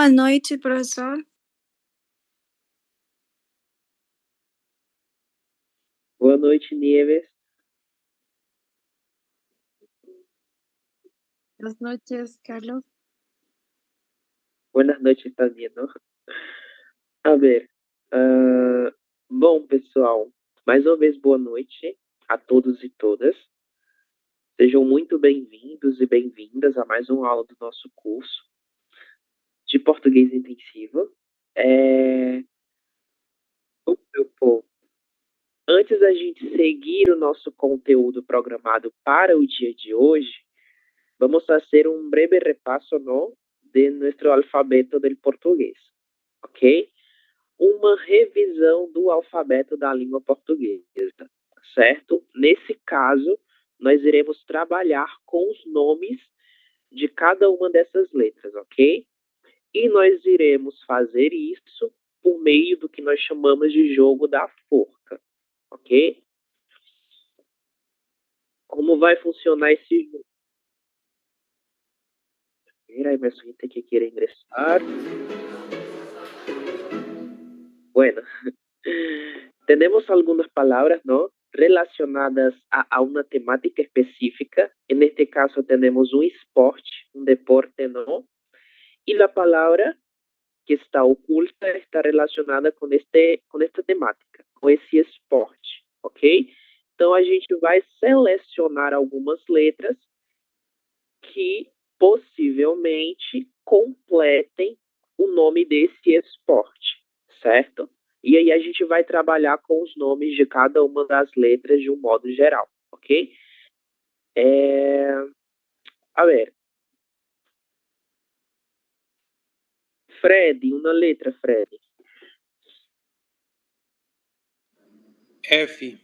Boa noite, professor. Boa noite, Nieves. Buenas noches, Carlos. Buenas noches também, não? A ver, bom, pessoal, mais uma vez boa noite a todos e todas. Sejam muito bem-vindos e bem-vindas a mais uma aula do nosso curso de português intensivo. Meu povo, antes da gente seguir o nosso conteúdo programado para o dia de hoje, vamos fazer um breve repasso, ¿no?, de nosso alfabeto del português, ok? Uma revisão do alfabeto da língua portuguesa, certo? Nesse caso, nós iremos trabalhar com os nomes de cada uma dessas letras, ok? E nós iremos fazer isso por meio do que nós chamamos de jogo da forca, ok? Como vai funcionar esse jogo? Mira, hay más gente que quiere ingresar. Bueno, tenemos algunas palabras, ¿no?, relacionadas a una temática específica. En este caso tenemos un esporte, un deporte, ¿no? Y la palabra que está oculta está relacionada com esta temática, com esse esporte, ok? Então, a gente vai selecionar algumas letras que possivelmente completem o nome desse esporte, certo? E aí a gente vai trabalhar com os nomes de cada uma das letras de um modo geral, ok? A ver. Fred, uma letra, Fred. F.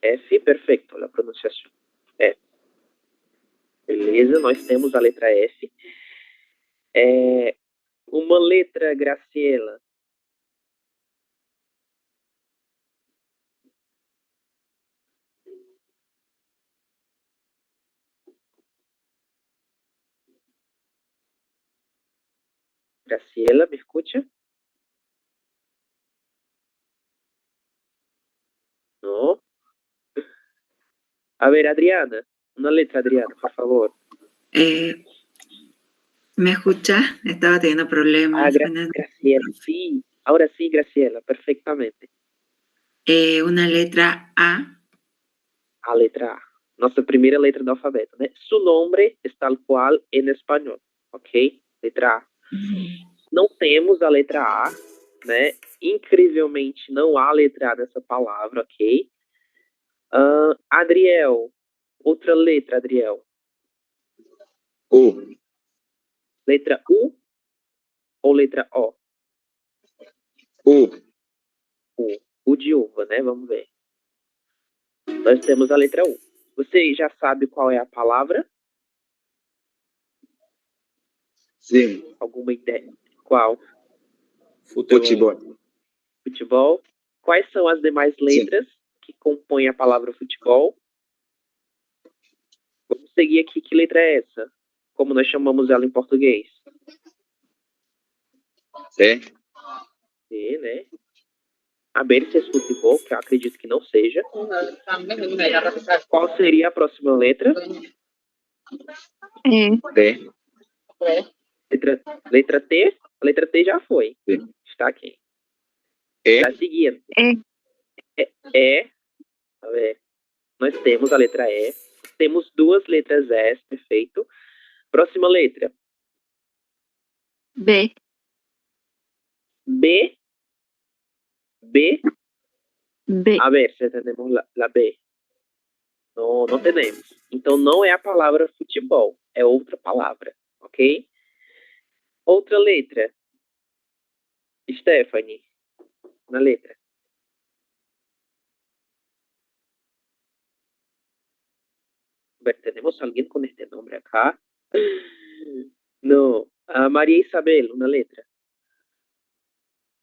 F, perfeito, a pronunciação. F. Beleza, nós temos a letra F. Uma letra, Graciela. Graciela, me escuta? Não. A ver, Adriana. Una letra, Adriana, por favor. ¿Me escucha? Estaba teniendo problemas. Graciela, sí. Ahora sí, Graciela, perfectamente. Una letra A. A letra A. Nossa primeira letra do alfabeto, né? Su nombre es tal cual en español, ok? Letra A. Não temos a letra A, né? Incrivelmente, não há letra A dessa palavra, ok? Adriel. Outra letra, Adriel. U. Letra U ou letra O? U. U de uva, né? Vamos ver. Nós temos a letra U. Você já sabe qual é a palavra? Sim. Alguma ideia? Qual? Futebol. Futebol. Quais são as demais letras que compõem a palavra futebol? Vamos seguir aqui. Que letra é essa? Como nós chamamos ela em português? C. C, né? A ver se é futebol, que eu acredito que não seja. Qual seria a próxima letra? D. Letra T? A letra T já foi. Sim. Está aqui. E. A seguinte. A ver. Nós temos a letra E. Temos duas letras S, perfeito. Próxima letra. B. B. B. B. A ver, se entendemos la B. Não, não temos. Então, não é a palavra futebol. É outra palavra, ok? Outra letra. Stephanie. Na letra. A ver, ¿tenemos alguien con este nombre acá? No. María Isabel, una letra.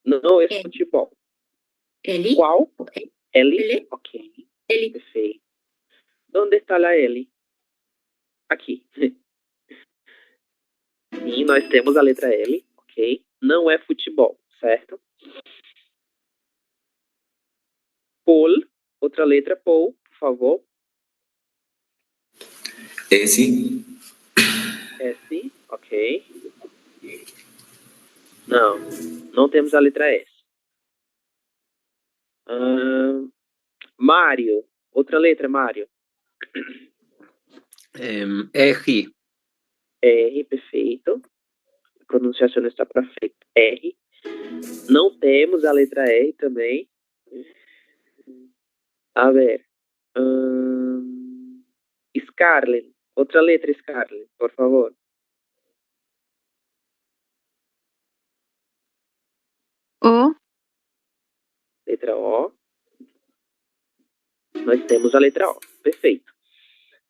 No es futebol. Eli. ¿Cuál? Eli. Eli. Ok. Eli. Perfeito. ¿Dónde está la Eli? Aquí. Sim, nós temos a letra L, ok? Não é futebol, certo? Paul, outra letra, Paul, por favor. S. S, ok. Não temos a letra S. Mário, outra letra, Mário. R. R, perfeito. A pronunciação está perfeita. R. Não temos a letra R também. A ver. Scarlett. Outra letra, Scarlett, por favor. O. Letra O. Nós temos a letra O. Perfeito.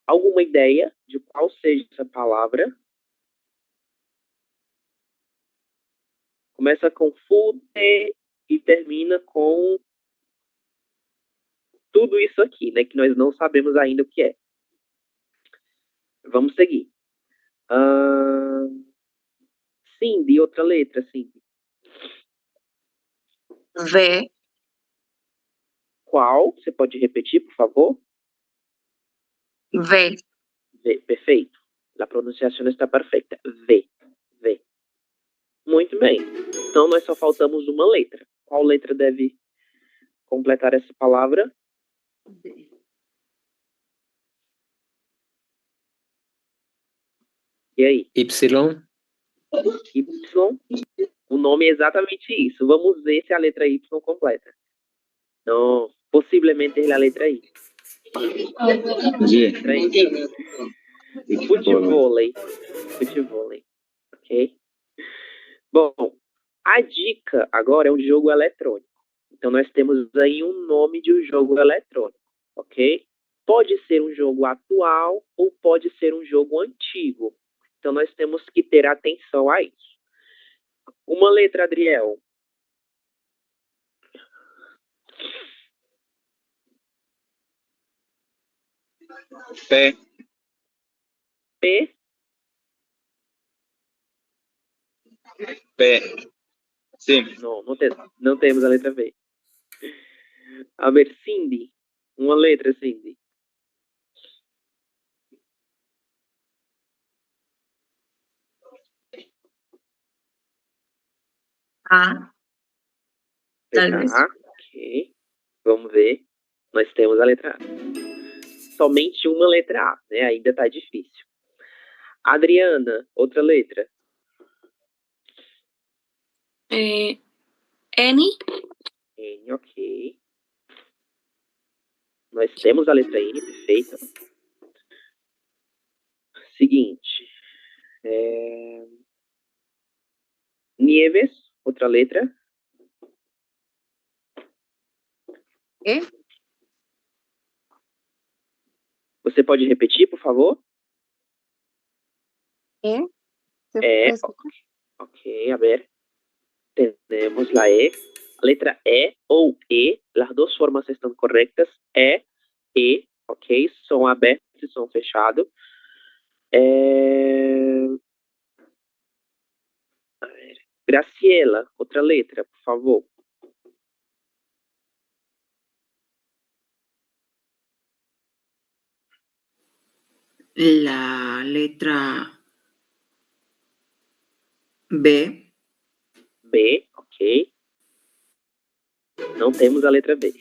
Alguma ideia de qual seja essa palavra? Começa com fute e termina com tudo isso aqui, né? Que nós não sabemos ainda o que é. Vamos seguir. Cindy, outra letra, Cindy. V. Qual? Você pode repetir, por favor? V. V, perfeito. A pronunciação está perfeita. V. V. Muito bem. Então, nós só faltamos uma letra. Qual letra deve completar essa palavra? E aí? Y. Y. O nome é exatamente isso. Vamos ver se a letra Y completa. Não, possivelmente é a letra I. G. Letra I. Futevôlei. Futevôlei. Ok? Bom, a dica agora é um jogo eletrônico. Então, nós temos aí um nome de um jogo eletrônico. Ok? Pode ser um jogo atual ou pode ser um jogo antigo. Então, nós temos que ter atenção a isso. Uma letra, Adriel. P. P. P. Sim. Não temos a letra V. A ver, Cindy. Uma letra, Cindy. A. Talvez. Letra A. Ok. Vamos ver. Nós temos a letra A. Somente uma letra A, né? Ainda tá difícil. Adriana, outra letra. N. N, ok. Nós temos a letra N, perfeito. Seguinte. Nieves, outra letra. E. Você pode repetir, por favor? E. Ok, a ver. Tenemos la E. A letra E ou E, as duas formas estão corretas. E, ok? Som aberto e som fechado. A ver. Graciela, outra letra, por favor. La letra B. B, ok. Não temos a letra B.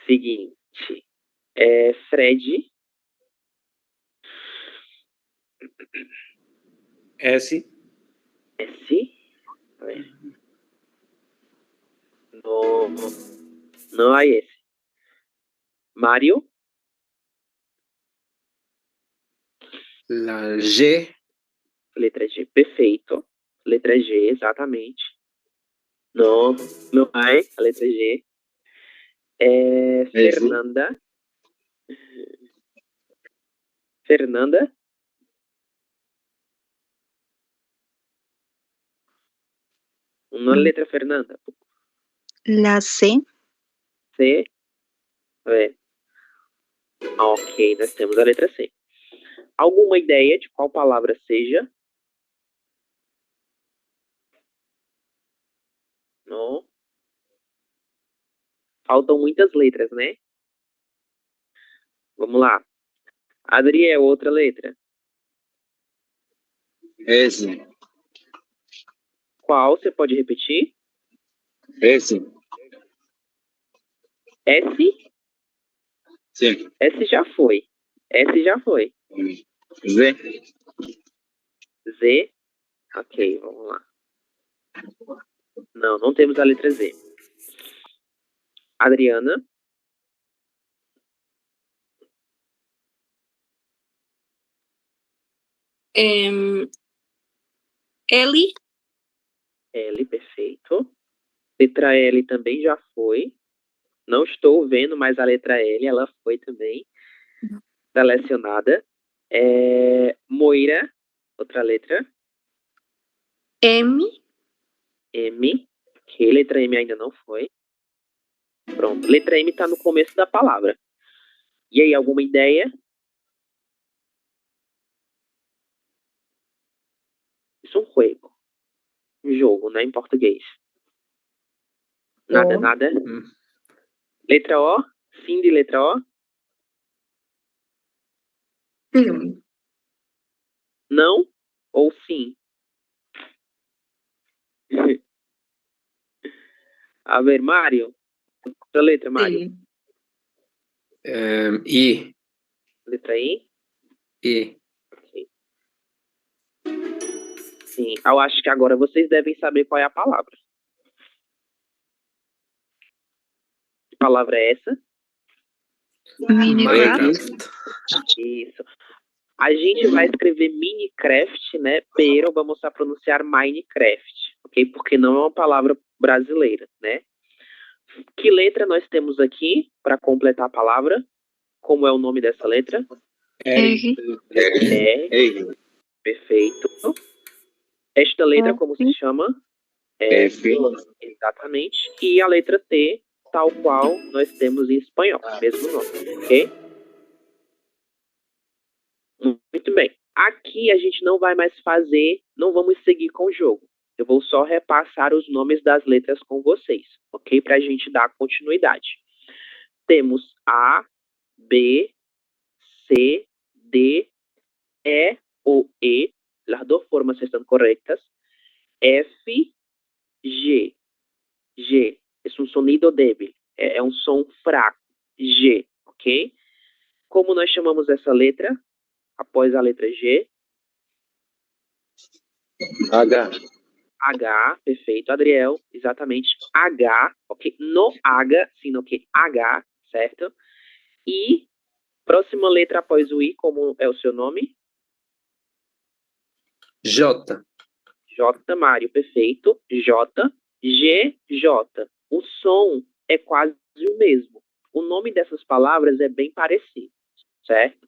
Seguinte. Fred. S. S. A ver. Não há esse. Mário. La G. Letra G, perfeito. Letra G, exatamente. Não há a letra G. Fernanda. Fernanda. Uma letra Fernanda. La C. C. A ver. Ok, nós temos a letra C. Alguma ideia de qual palavra seja? Não. Faltam muitas letras, né? Vamos lá. Adriel, outra letra. S. Qual? Você pode repetir? S. S? Sim. S já foi. S já foi. Z. Z? Ok, vamos lá. Não, não temos a letra Z. Adriana? L. L, perfeito. Letra L também já foi. Não estou vendo mais a letra L, ela foi também selecionada. Moira, outra letra. M. M. Ok, letra M ainda não foi. Pronto, letra M está no começo da palavra. E aí, alguma ideia? Isso é um juego. Um jogo, né, em português. Nada, nada. Letra O. Fim de letra O. Sim. Não ou sim? A ver, Mário. Outra letra, Mário. Sim. I. Letra I. I. Ok. Sim, eu acho que agora vocês devem saber qual é a palavra. Que palavra é essa? Minecraft. Isso. A gente vai escrever Minecraft, né? Pero vamos a pronunciar Minecraft, ok? Porque não é uma palavra brasileira, né? Que letra nós temos aqui para completar a palavra? Como é o nome dessa letra? R. R. Perfeito. Esta letra como se chama? F. Exatamente. E a letra T, tal qual nós temos em espanhol, mesmo nome, ok? Muito bem. Aqui a gente não vai mais fazer, não vamos seguir com o jogo. Eu vou só repassar os nomes das letras com vocês, ok? Para a gente dar continuidade. Temos A, B, C, D, E ou E. Las dos formas están correctas. F, G. G. É um sonido débil. É um som fraco. G, ok? Como nós chamamos essa letra? Após a letra G? H. H, perfeito, Adriel, exatamente. H, ok? No H, sino que H, certo? E próxima letra após o I, como é o seu nome? J. J, Mário, perfeito. J, G, J. O som é quase o mesmo. O nome dessas palavras é bem parecido, certo?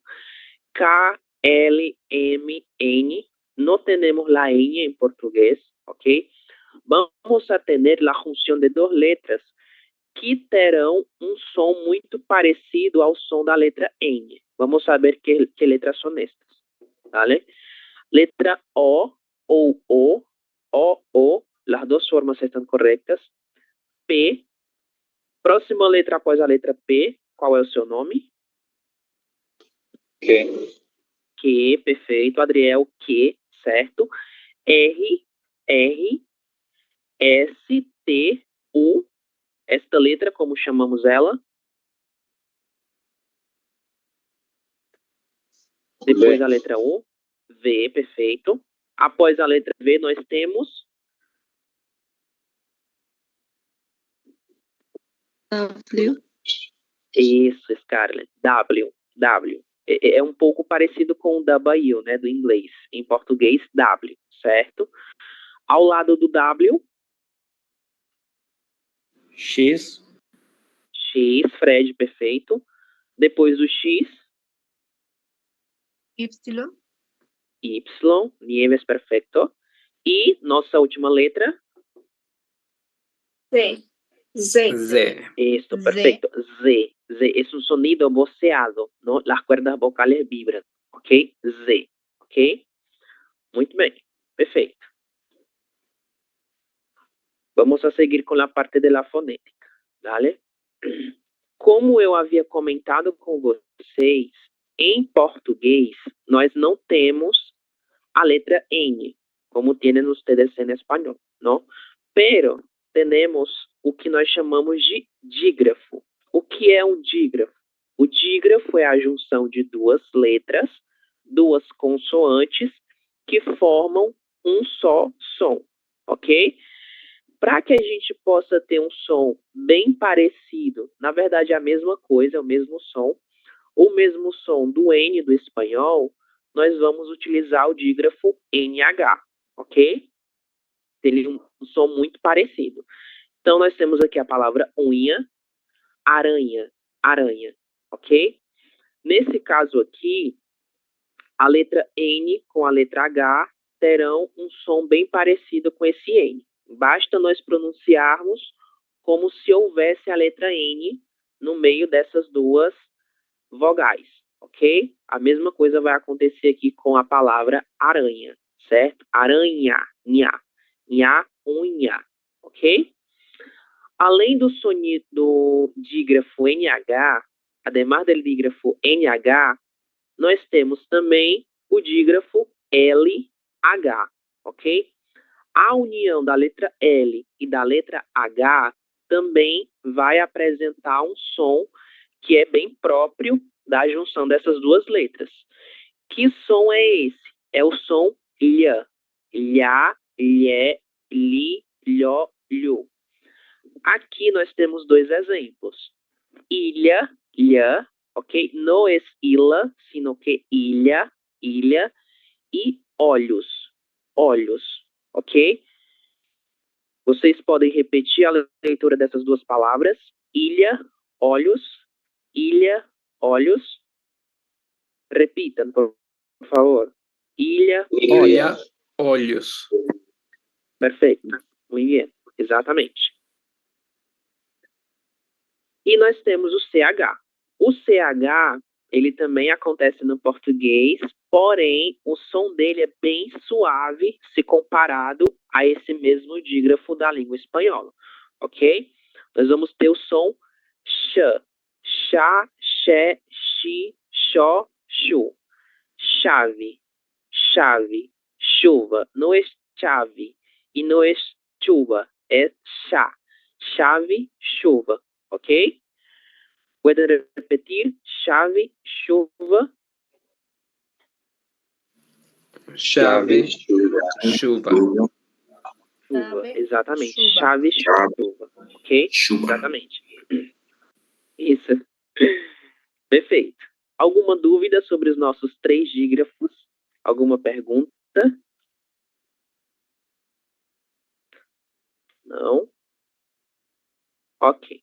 K, L, M, N. No tenemos la N en portugués, ok? Vamos a tener la junción de dos letras que terão um som muito parecido ao som da letra N. Vamos saber que letras são estas, ¿vale? Letra O ou O, las dos formas estão correctas. P, próxima letra após a letra P, qual é o seu nome? Q. Q, perfeito. Adriel, Q, certo. R, S, T, U. Esta letra, como chamamos ela? Depois V. a letra U. V, perfeito. Após a letra V, nós temos... W. Isso, Scarlett. W. É um pouco parecido com o W, né, do inglês. Em português, W, certo? Ao lado do W... X. X, Fred, perfeito. Depois do X... Y. Y, Nieves, perfeito. E nossa última letra... Z. Z. Z. Isso, Z. perfecto. Z. Z es un sonido voceado, ¿no? Las cuerdas vocales vibran, ok? Z, ok? Muito bem, perfeito. Vamos a seguir com a parte da fonética, ¿vale? Como eu havia comentado com vocês, em português, nós não temos a letra N, como tienen ustedes en español, ¿no? Pero tenemos o que nós chamamos de dígrafo. O que é um dígrafo? O dígrafo é a junção de duas letras, duas consoantes, que formam um só som, ok? Para que a gente possa ter um som bem parecido, na verdade é a mesma coisa, é o mesmo som do N do espanhol, nós vamos utilizar o dígrafo NH, ok? Tem um som muito parecido. Então, nós temos aqui a palavra unha, aranha, aranha, ok? Nesse caso aqui, a letra N com a letra H terão um som bem parecido com esse N. Basta nós pronunciarmos como se houvesse a letra N no meio dessas duas vogais, ok? A mesma coisa vai acontecer aqui com a palavra aranha, certo? Aranha, nha, nha, unha, ok? Além do sonido do dígrafo NH, además do dígrafo NH, nós temos também o dígrafo LH, ok? A união da letra L e da letra H também vai apresentar um som que é bem próprio da junção dessas duas letras. Que som é esse? É o som lha, lhá, lhé, li, lhó, lhu. Aqui nós temos dois exemplos. Ilha, lhã, ok? Não é ila, sino que ilha, ilha. E olhos, olhos, ok? Vocês podem repetir a leitura dessas duas palavras. Ilha, olhos, ilha, olhos. Repitam, por favor. Ilha, Olha, olhos. perfeito. Muito bem, exatamente. E nós temos o CH. O CH, ele também acontece no português, porém, o som dele é bem suave se comparado a esse mesmo dígrafo da língua espanhola, ok? Nós vamos ter o som ch, chá, xé, xi, xó, chu. Chave, chave, chuva. Não é chave e não é chuva, é chá. Chave, chuva, ok? Pueden repetir, chave, chuva. Chave, chuva. Chuva, Chave, exatamente. chuva. Chave, chuva, ok? Exatamente. Isso. Perfeito. Alguma dúvida sobre os nossos três dígrafos? Alguma pergunta? Não? Ok.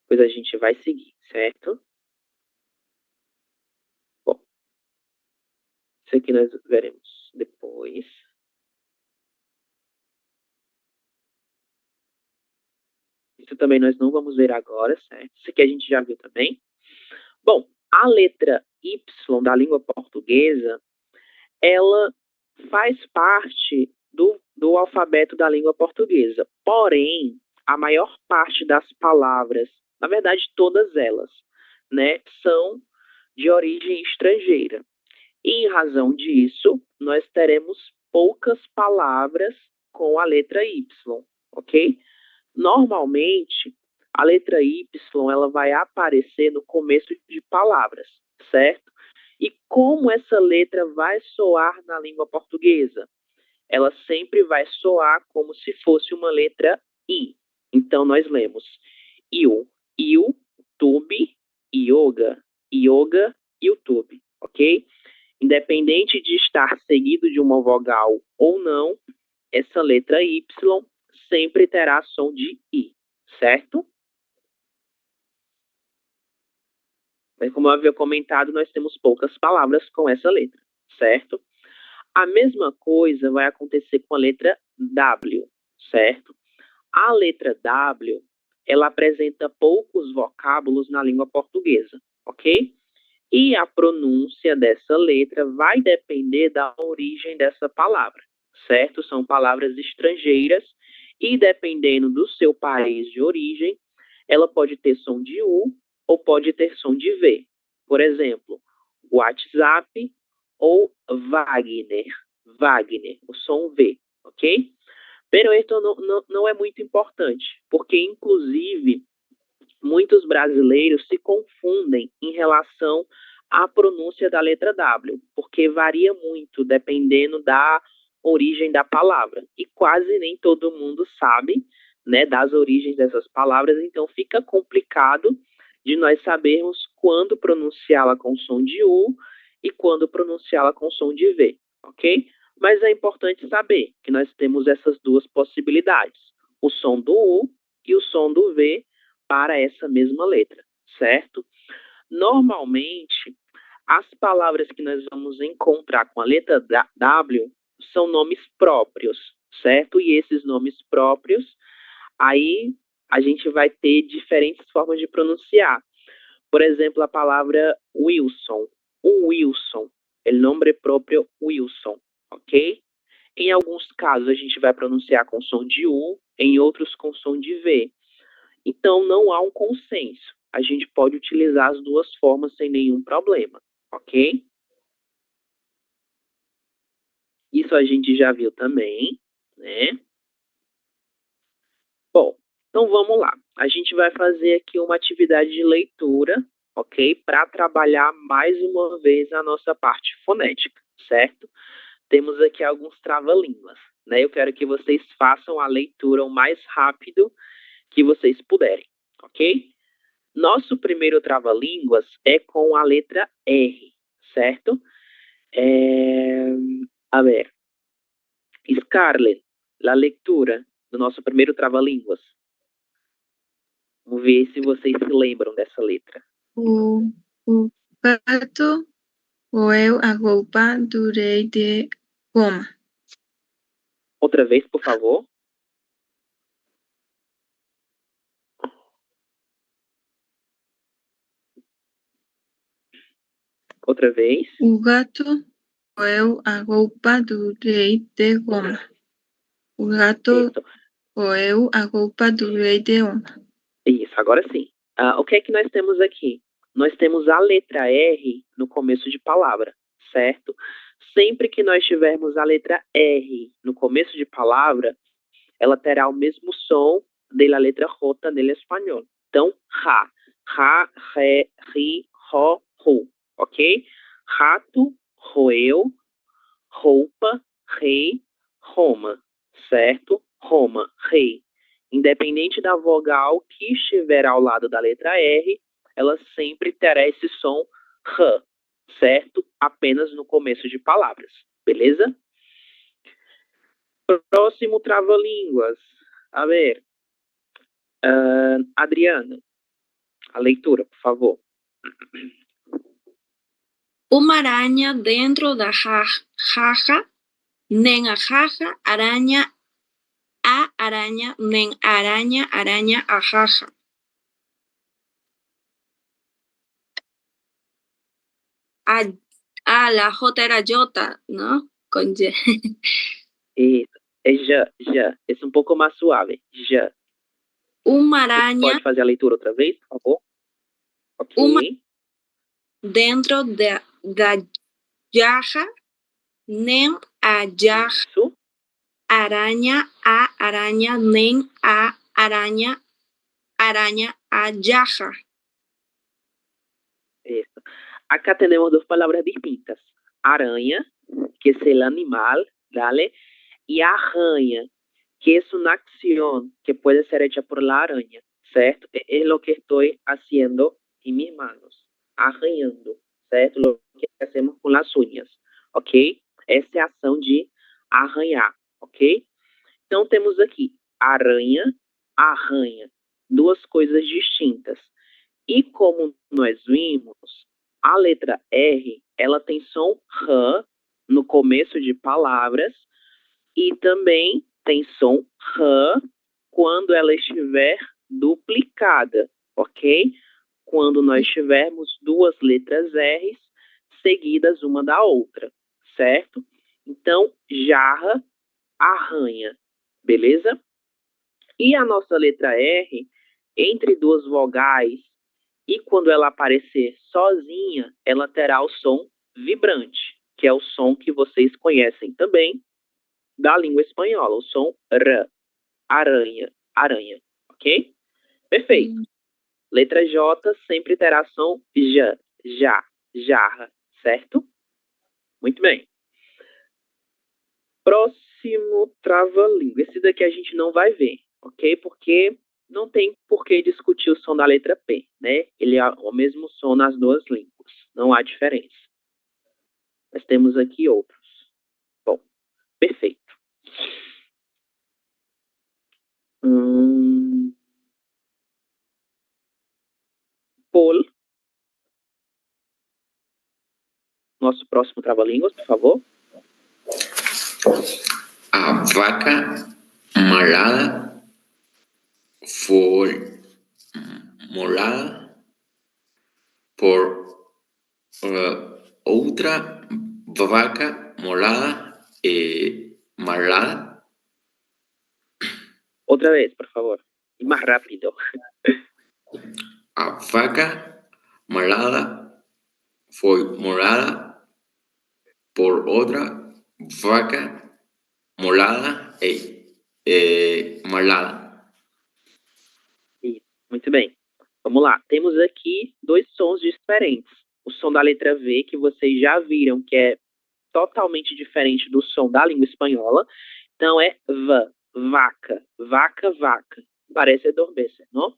Pois a gente vai seguir, certo? Bom. Isso aqui nós veremos depois. Isso também nós não vamos ver agora, certo? Isso aqui a gente já viu também. Bom, a letra Y da língua portuguesa, ela faz parte do alfabeto da língua portuguesa. Porém, a maior parte das palavras, na verdade todas elas, né, são de origem estrangeira. E em razão disso, nós teremos poucas palavras com a letra Y, ok? Normalmente, a letra Y ela vai aparecer no começo de palavras, certo? E como essa letra vai soar na língua portuguesa? Ela sempre vai soar como se fosse uma letra I. Então, nós lemos iu, tube, yoga, yoga, YouTube, ok? Independente de estar seguido de uma vogal ou não, essa letra Y sempre terá som de I, certo? Mas como eu havia comentado, nós temos poucas palavras com essa letra, certo? A mesma coisa vai acontecer com a letra W, certo? A letra W, ela apresenta poucos vocábulos na língua portuguesa, ok? E a pronúncia dessa letra vai depender da origem dessa palavra, certo? São palavras estrangeiras e dependendo do seu país de origem, ela pode ter som de U ou pode ter som de V. Por exemplo, WhatsApp ou Wagner. Wagner, o som V, ok? Pero isso não é muito importante, porque, inclusive, muitos brasileiros se confundem em relação à pronúncia da letra W, porque varia muito dependendo da origem da palavra. E quase nem todo mundo sabe, né, das origens dessas palavras, então fica complicado de nós sabermos quando pronunciá-la com som de U e quando pronunciá-la com som de V, ok? Mas é importante saber que nós temos essas duas possibilidades, o som do U e o som do V para essa mesma letra, certo? Normalmente, as palavras que nós vamos encontrar com a letra W são nomes próprios, certo? E esses nomes próprios, aí a gente vai ter diferentes formas de pronunciar. Por exemplo, a palavra Wilson. O Wilson, o nome próprio Wilson, ok? Em alguns casos a gente vai pronunciar com som de U, em outros com som de V. Então não há um consenso. A gente pode utilizar as duas formas sem nenhum problema, ok? Isso a gente já viu também, né? Bom, então vamos lá. A gente vai fazer aqui uma atividade de leitura, ok? Para trabalhar mais uma vez a nossa parte fonética, certo? Temos aqui alguns trava-línguas, né? Eu quero que vocês façam a leitura o mais rápido que vocês puderem, ok? Nosso primeiro trava-línguas é com a letra R, certo? A ver, Scarlett, a leitura do nosso primeiro trava-línguas. Vamos ver se vocês se lembram dessa letra. O gato roeu a roupa do rei de Roma. Outra vez, por favor. Outra vez. O gato roeu a roupa do rei de Roma. O gato Isso. roeu a roupa do rei de Roma. Isso, agora sim. O que é que nós temos aqui? Nós temos a letra R no começo de palavra, certo? Sempre que nós tivermos a letra R no começo de palavra, ela terá o mesmo som da letra J no espanhol. Então, ra, re, ri, ro, ru, ok? Rato, roeu, roupa, rei, Roma, certo? Roma, rei. Independente da vogal que estiver ao lado da letra R, ela sempre terá esse som R, certo? Apenas no começo de palavras, beleza? Próximo trava-línguas. A ver. Adriana, a leitura, por favor. Uma aranha dentro da jaja, nem a jaja, aranha, nem aranha, aranha, a jaja. La J era Jota, ¿no? Con Y. Já. É um pouco mais suave. Já. Uma aranha. Pode fazer a leitura outra vez, por favor? Ok. Uma dentro da jaja, nem a jaja. Isso. Aranha, nem a aranha, a jaja. Isso. Acá temos duas palavras distintas. Aranha, que é o animal, ¿vale? Y arranha, que es una acción que puede ser hecha por la araña, ¿cierto? Es lo que estoy haciendo en mis manos, arranhando, ¿certo? Lo que hacemos con las uñas, ok? Essa é a ação de arranhar, ok? Então, temos aqui aranha, arranha, duas coisas distintas. E como nós vimos, a letra R, ela tem som R no começo de palavras, e também tem som R quando ela estiver duplicada, ok? quando nós tivermos duas letras R's seguidas uma da outra, certo? Então, jarra, arranha, beleza? E a nossa letra R, entre duas vogais, e quando ela aparecer sozinha, ela terá o som vibrante, que é o som que vocês conhecem também da língua espanhola, o som R, aranha, aranha, ok? Perfeito. Letra J sempre terá som J, já, jarra, certo? Muito bem. Próximo trava-língua. Esse daqui a gente não vai ver, ok? Porque não tem por que discutir o som da letra P, né? Ele é o mesmo som nas duas línguas. Não há diferença. Nós temos aqui outros. Bom, perfeito. Pol. Nosso próximo trava-línguas, por favor. A vaca malhada foi molada por outra vaca molada e malhada. Outra vez, por favor. E mais rápido. A vaca malhada foi molada por outra vaca molada e malhada. Isso, muito bem. Vamos lá. Temos aqui dois sons diferentes. O som da letra V, que vocês já viram que é totalmente diferente do som da língua espanhola. Então é V, vaca, vaca, vaca. Parece adormecer, não?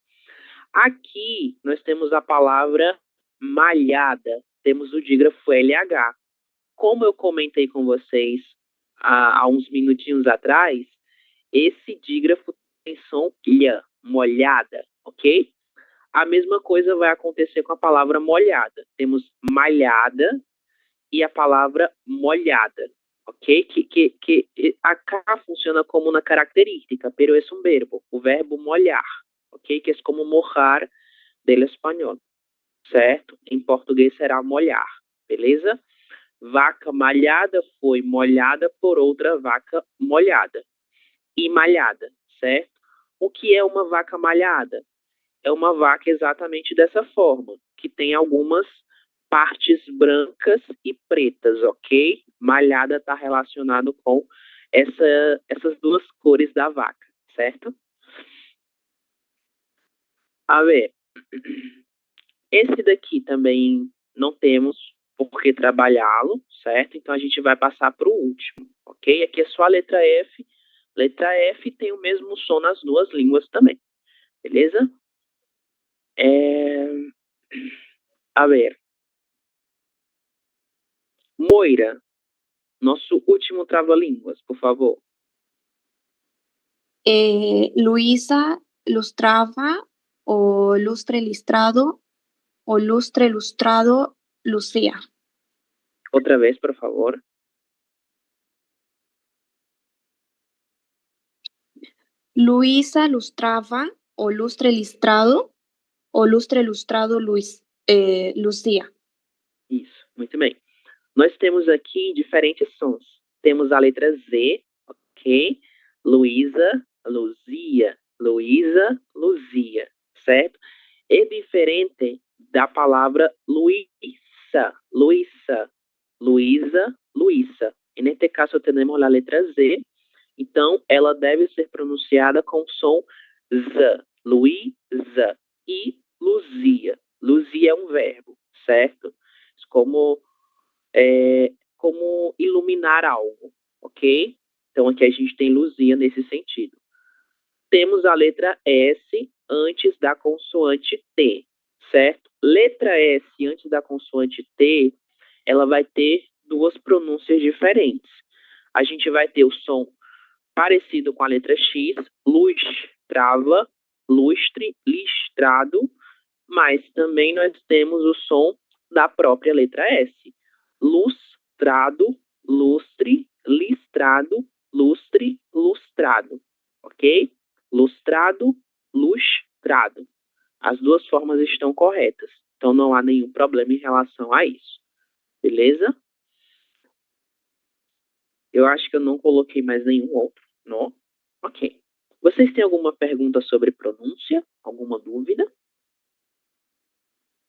Aqui nós temos a palavra malhada. Temos o dígrafo LH. Como eu comentei com vocês há uns minutinhos atrás, esse dígrafo tem som lha, molhada, ok? A mesma coisa vai acontecer com a palavra molhada. Temos malhada e a palavra molhada, ok? Que acá funciona como uma característica, pero es un verbo, o verbo molhar, ok? Que é como mojar del espanhol, certo? Em português será molhar, beleza? Vaca malhada foi molhada por outra vaca molhada e malhada, certo? O que é uma vaca malhada? É uma vaca exatamente dessa forma, que tem algumas partes brancas e pretas, ok? Malhada está relacionado com essas duas cores da vaca, certo? A ver, esse daqui também não temos por que trabalhá-lo, certo? Então a gente vai passar para o último, ok? Aqui é só a letra F. Letra F tem o mesmo som nas duas línguas também, beleza? A ver. Moira, nosso último trava-línguas, por favor. Luisa lustraba o lustre listrado o lustre lustrado lucía. Outra vez, por favor. Luisa lustraba o lustre listrado lucía. Isso, muito bem. Nós temos aqui diferentes sons. Temos a letra Z, ok? Luísa, Luzia, Luísa, Luzia, certo? É diferente da palavra Luísa, Luísa, Luísa, Luísa. E neste caso temos a letra Z, então ela deve ser pronunciada com o som Z, Luísa e Luzia. Luzia é um verbo, certo? Como iluminar algo, ok? Então aqui a gente tem luzia nesse sentido. Temos a letra S antes da consoante T, certo? Letra S antes da consoante T, ela vai ter duas pronúncias diferentes. A gente vai ter o som parecido com a letra X, luz, trava, lustre, listrado, mas também nós temos o som da própria letra S. Lustrado, lustre, listrado, lustre, lustrado, ok? Lustrado, lustrado. As duas formas estão corretas. Então, não há nenhum problema em relação a isso. Beleza? Eu acho que eu não coloquei mais nenhum outro, não? Ok. Vocês têm alguma pergunta sobre pronúncia? Alguma dúvida?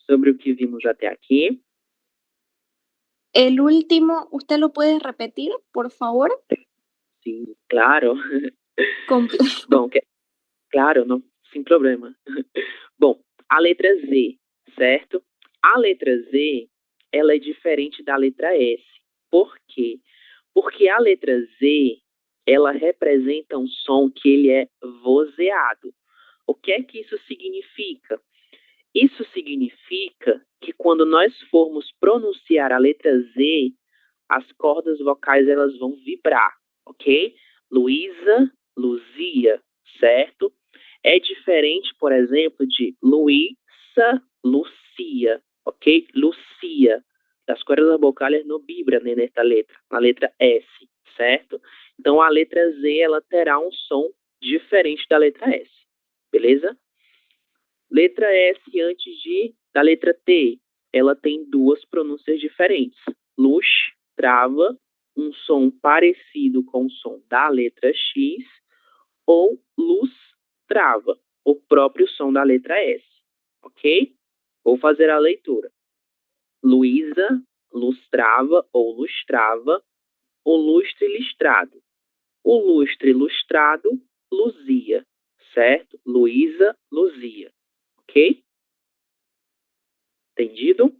Sobre o que vimos até aqui? El último, ¿usted lo puede repetir, por favor? Sim, claro. Comple- Bom, claro, não, sem problema. Bom, a letra Z, certo? A letra Z, ela é diferente da letra S. Por quê? Porque a letra Z, ela representa um som que ele é vozeado. O que é que isso significa? Isso significa que quando nós formos pronunciar a letra Z, as cordas vocais elas vão vibrar, ok? Luísa, Luzia, certo? É diferente, por exemplo, de Luísa, Lucia, ok? Lucia. As cordas vocais não vibram nesta letra, na letra S, certo? Então, a letra Z, ela terá um som diferente da letra S, beleza? Letra S antes da letra T, ela tem duas pronúncias diferentes. Luz, trava, um som parecido com o som da letra X, ou luz, trava, o próprio som da letra S, ok? Vou fazer a leitura. Luísa, lustrava ou lustrava, o lustre listrado. O lustre lustrado, luzia, certo? Luísa, luzia, ok? Entendido?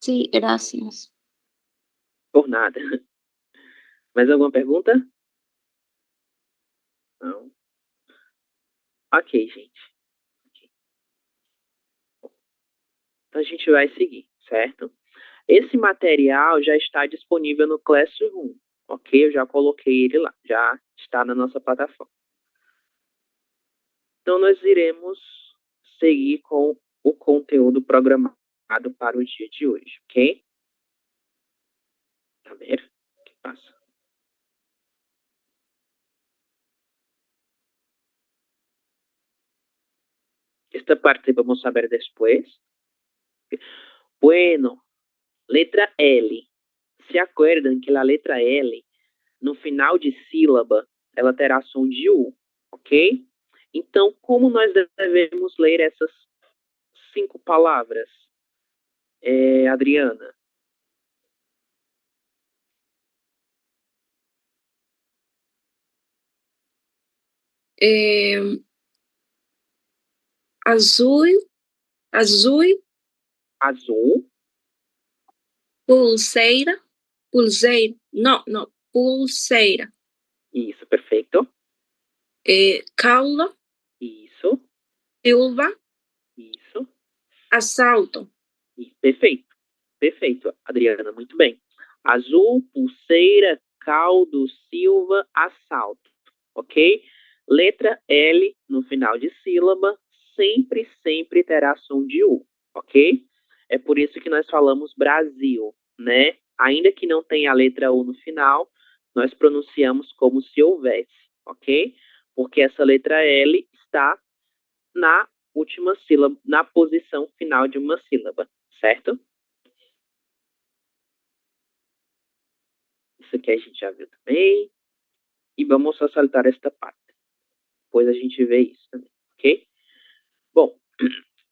Sí, gracias. Por nada. Mais alguma pergunta? Não. Ok, gente. Então a gente vai seguir, certo? Esse material já está disponível no Classroom, ok? Eu já coloquei ele lá, já está na nossa plataforma. Então nós iremos seguir com o conteúdo programado para o dia de hoje, ok? A ver, o que passa? Esta parte vamos a ver después. Bueno, letra L. Se acuerdan que a letra L, no final de sílaba, ela terá som de U, ok? Então, como nós devemos ler essas 5 palavras, Adriana? Azul, Azul, pulseira, pulseira. isso, perfeito. Caula, Isso, silva, isso, assalto. perfeito. Perfeito, Adriana, muito bem. Azul, pulseira, caldo, silva, assalto, ok? Letra L no final de sílaba sempre, sempre terá som de U, ok? É por isso que nós falamos Brasil, né? Ainda que não tenha a letra U no final, nós pronunciamos como se houvesse, ok? Porque essa letra L está na última sílaba, na posição final de uma sílaba, certo? Isso aqui a gente já viu também. E vamos só saltar esta parte. Depois a gente vê isso também, ok? Bom,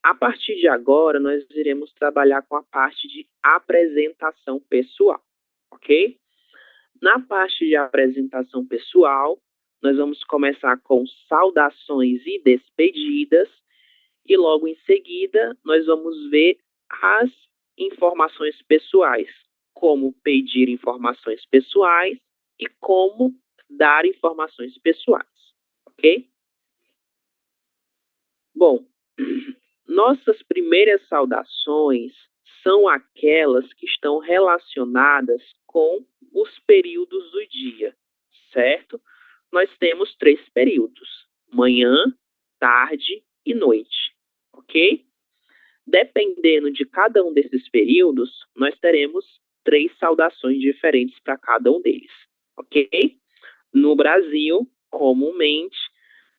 a partir de agora, nós iremos trabalhar com a parte de apresentação pessoal, ok? Na parte de apresentação pessoal, nós vamos começar com saudações e despedidas, e logo em seguida, nós vamos ver as informações pessoais, como pedir informações pessoais e como dar informações pessoais, ok? Bom, nossas primeiras saudações são aquelas que estão relacionadas com os períodos do dia, certo? Nós temos 3 períodos, manhã, tarde e noite, ok? Dependendo de cada um desses períodos, nós teremos 3 saudações diferentes para cada um deles, ok? No Brasil, comumente,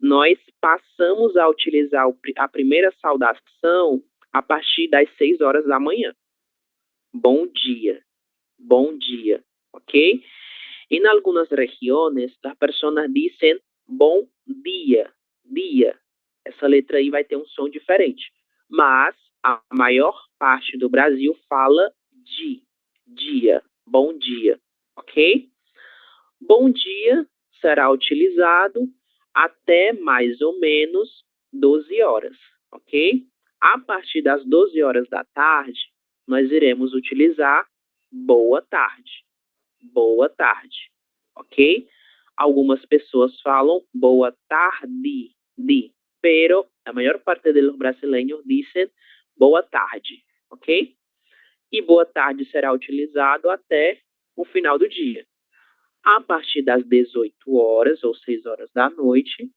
nós passamos a utilizar a primeira saudação a partir das 6 horas da manhã. Bom dia, ¿ok? En algunas regiones, las personas dicen bom dia. Essa letra aí vai ter um som diferente. Mas a maior parte do Brasil fala dia, bom dia, ok? Bom dia será utilizado até mais ou menos 12 horas, ok? A partir das 12 horas da tarde, nós iremos utilizar boa tarde, ok? Algumas pessoas falam boa tarde, pero a maior parte dos brasileiros dizem boa tarde, ok? E boa tarde será utilizado até o final do dia. A partir das 18 horas ou 6 horas da noite,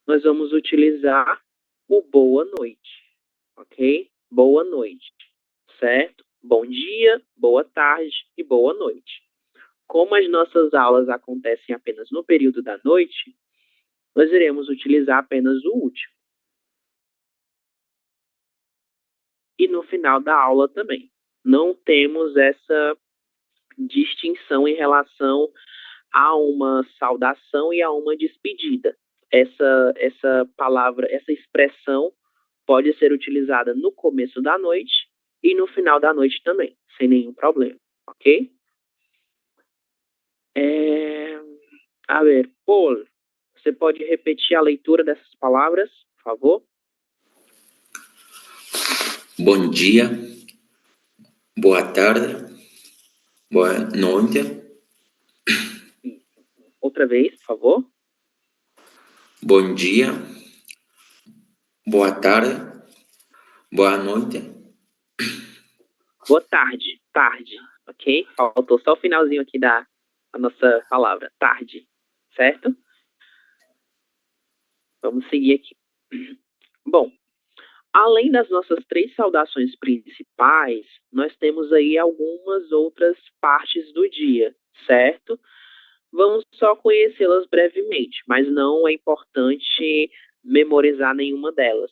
nós vamos utilizar o boa noite, ok? Boa noite, certo? Bom dia, boa tarde e boa noite. Como as nossas aulas acontecem apenas no período da noite, nós iremos utilizar apenas o último. E no final da aula também. Não temos essa distinção em relação a uma saudação e a uma despedida. Essa palavra, essa expressão pode ser utilizada no começo da noite e no final da noite também, sem nenhum problema, ok? A ver, Paul, você pode repetir a leitura dessas palavras, por favor? Bom dia, boa tarde, boa noite. Outra vez, por favor. Bom dia, boa tarde, boa noite. Boa tarde, ok? Faltou só o finalzinho aqui da nossa palavra, tarde, certo? Vamos seguir aqui. Bom, além das nossas 3 saudações principais, nós temos aí algumas outras partes do dia, certo? Vamos só conhecê-las brevemente, mas não é importante memorizar nenhuma delas,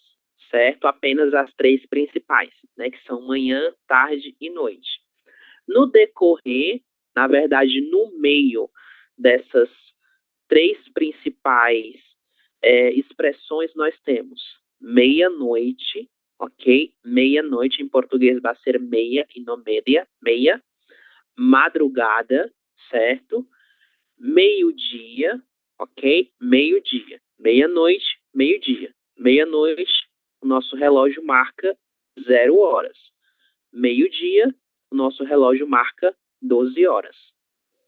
certo? Apenas as 3 principais, né? Que são manhã, tarde e noite. No decorrer, na verdade, no meio dessas 3 principais expressões, nós temos meia-noite, ok? Meia-noite em português vai ser meia e não meia. Madrugada, certo? Meio-dia, ok? Meio-dia. Meia-noite, meio-dia. Meia-noite, o nosso relógio marca 0 horas. Meio-dia, o nosso relógio marca 12 horas.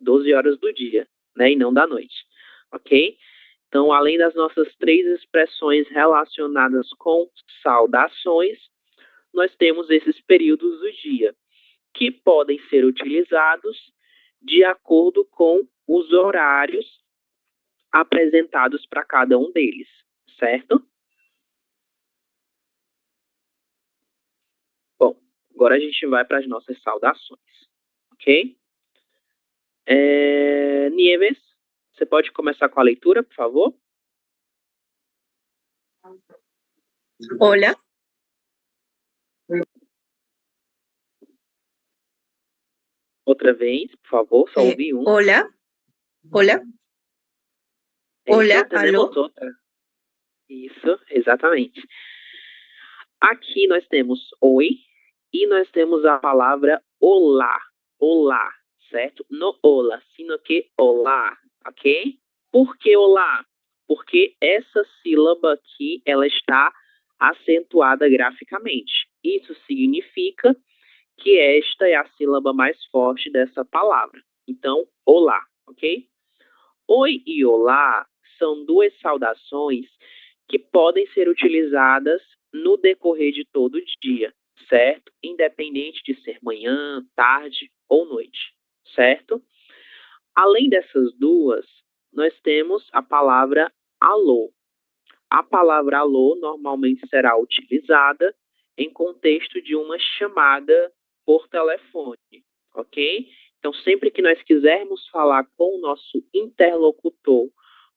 12 horas do dia, né? E não da noite, ok? Então, além das nossas 3 expressões relacionadas com saudações, nós temos esses períodos do dia, que podem ser utilizados de acordo com os horários apresentados para cada um deles, certo? Bom, agora a gente vai para as nossas saudações, ok? Nieves, você pode começar com a leitura, por favor? Hola, Outra vez, por favor, só ouvi um. hola, hola, Temos alô. outra. Isso, exatamente. Aqui nós temos oi e nós temos a palavra olá, certo? No olá, sino que olá, ok? Por que olá? Porque essa sílaba aqui, ela está acentuada graficamente. Isso significa que esta é a sílaba mais forte dessa palavra. Então, olá, ok? Oi e olá são 2 saudações que podem ser utilizadas no decorrer de todo o dia, certo? Independente de ser manhã, tarde ou noite, certo? Além dessas 2, nós temos a palavra alô. A palavra alô normalmente será utilizada em contexto de uma chamada por telefone, ok? Então, sempre que nós quisermos falar com o nosso interlocutor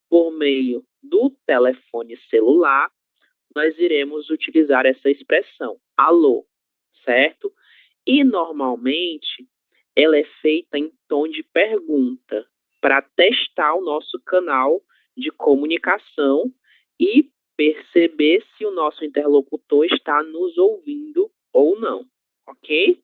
por meio do telefone celular, nós iremos utilizar essa expressão, alô, certo? E, normalmente, ela é feita em tom de pergunta, para testar o nosso canal de comunicação e perceber se o nosso interlocutor está nos ouvindo ou não, ok?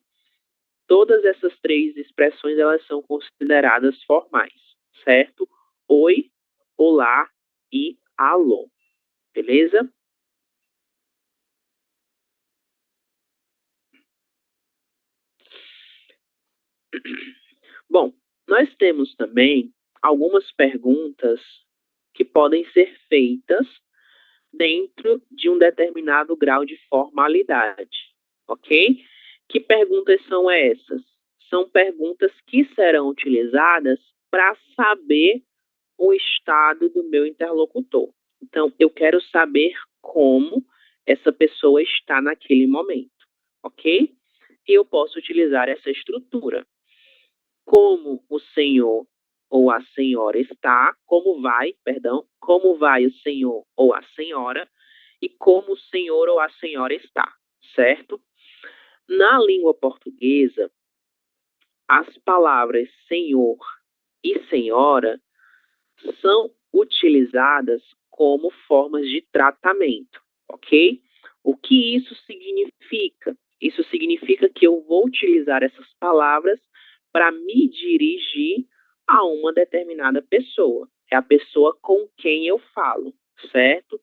Todas essas três expressões, elas são consideradas formais, certo? Oi, olá e alô, beleza? Bom, nós temos também algumas perguntas que podem ser feitas dentro de um determinado grau de formalidade, ok? Que perguntas são essas? São perguntas que serão utilizadas para saber o estado do meu interlocutor. Então, eu quero saber como essa pessoa está naquele momento, ok? E eu posso utilizar essa estrutura. Como o senhor ou a senhora está, como vai o senhor ou a senhora e como o senhor ou a senhora está, certo? Na língua portuguesa, as palavras senhor e senhora são utilizadas como formas de tratamento, ok? O que isso significa? Isso significa que eu vou utilizar essas palavras para me dirigir a uma determinada pessoa. É a pessoa com quem eu falo, certo?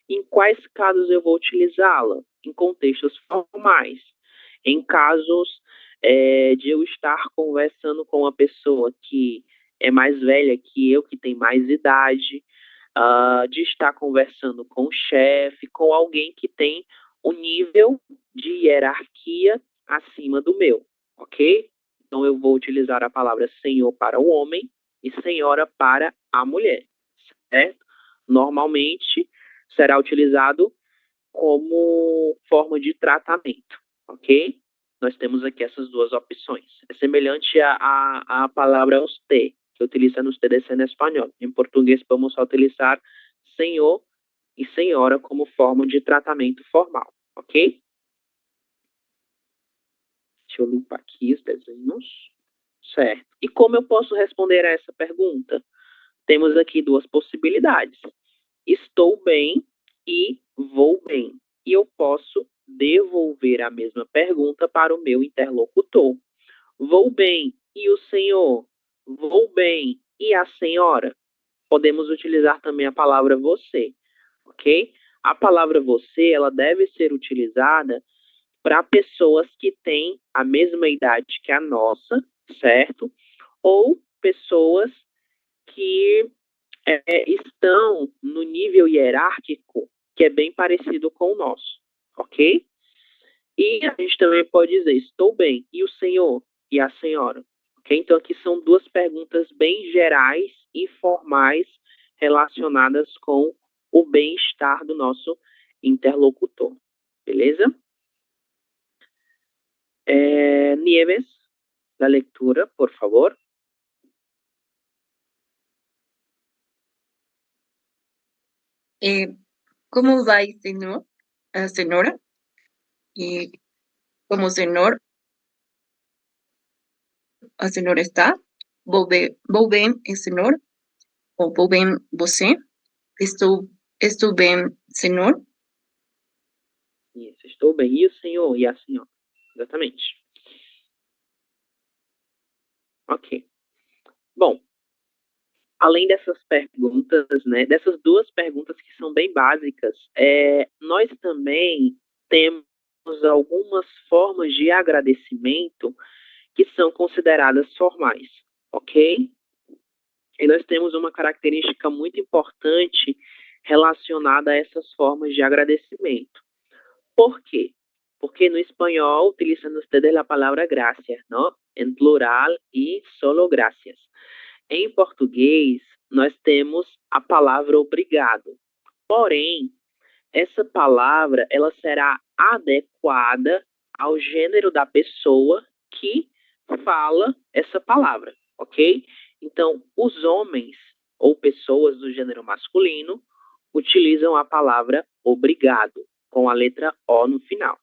Em quais casos eu vou utilizá-la? Em contextos formais. Em casos de eu estar conversando com uma pessoa que é mais velha que eu, que tem mais idade, de estar conversando com o chefe, com alguém que tem um nível de hierarquia acima do meu, ok? Então, eu vou utilizar a palavra senhor para o homem e senhora para a mulher, certo? Normalmente, será utilizado como forma de tratamento, ok? Nós temos aqui essas duas opções. É semelhante à palavra usted, que utiliza ustedes en espanhol. Em português, vamos utilizar senhor e senhora como forma de tratamento formal, ok? Deixa eu limpar aqui os desenhos. Certo. E como eu posso responder a essa pergunta? Temos aqui duas possibilidades. Estou bem e vou bem. E eu posso devolver a mesma pergunta para o meu interlocutor. Vou bem e o senhor? Vou bem e a senhora? Podemos utilizar também a palavra você, ok? A palavra você, ela deve ser utilizada para pessoas que têm a mesma idade que a nossa, certo? Ou pessoas que estão no nível hierárquico que é bem parecido com o nosso, ok? E a gente também pode dizer, estou bem, e o senhor e a senhora, ok? Então aqui são duas perguntas bem gerais e formais relacionadas com o bem-estar do nosso interlocutor, beleza? Nieves, la lectura, por favor. ¿Cómo va, señor? Señora? Y como señor, a senhora está? Vou bem, senhor? Ou vou bem, você? Estou bem, senhor? Isso, estou bem. E o senhor e a senhora? Exatamente. Ok. Bom, além dessas perguntas, né, dessas duas perguntas que são bem básicas, nós também temos algumas formas de agradecimento que são consideradas formais, ok? E nós temos uma característica muito importante relacionada a essas formas de agradecimento. ¿Por quê? Porque no espanhol utilizan ustedes a palavra gracias, ¿no? Em plural e solo gracias. Em português, nós temos a palavra obrigado. Porém, essa palavra ela será adequada ao gênero da pessoa que fala essa palavra, ok? Então, os homens ou pessoas do gênero masculino utilizam a palavra obrigado, com a letra O no final.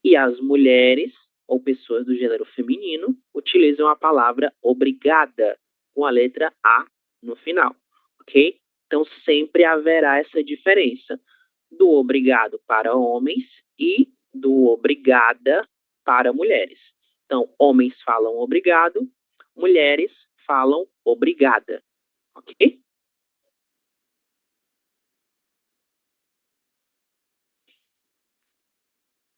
E as mulheres, ou pessoas do gênero feminino, utilizam a palavra obrigada, com a letra A no final, ok? Então, sempre haverá essa diferença do obrigado para homens e do obrigada para mulheres. Então, homens falam obrigado, mulheres falam obrigada, ok?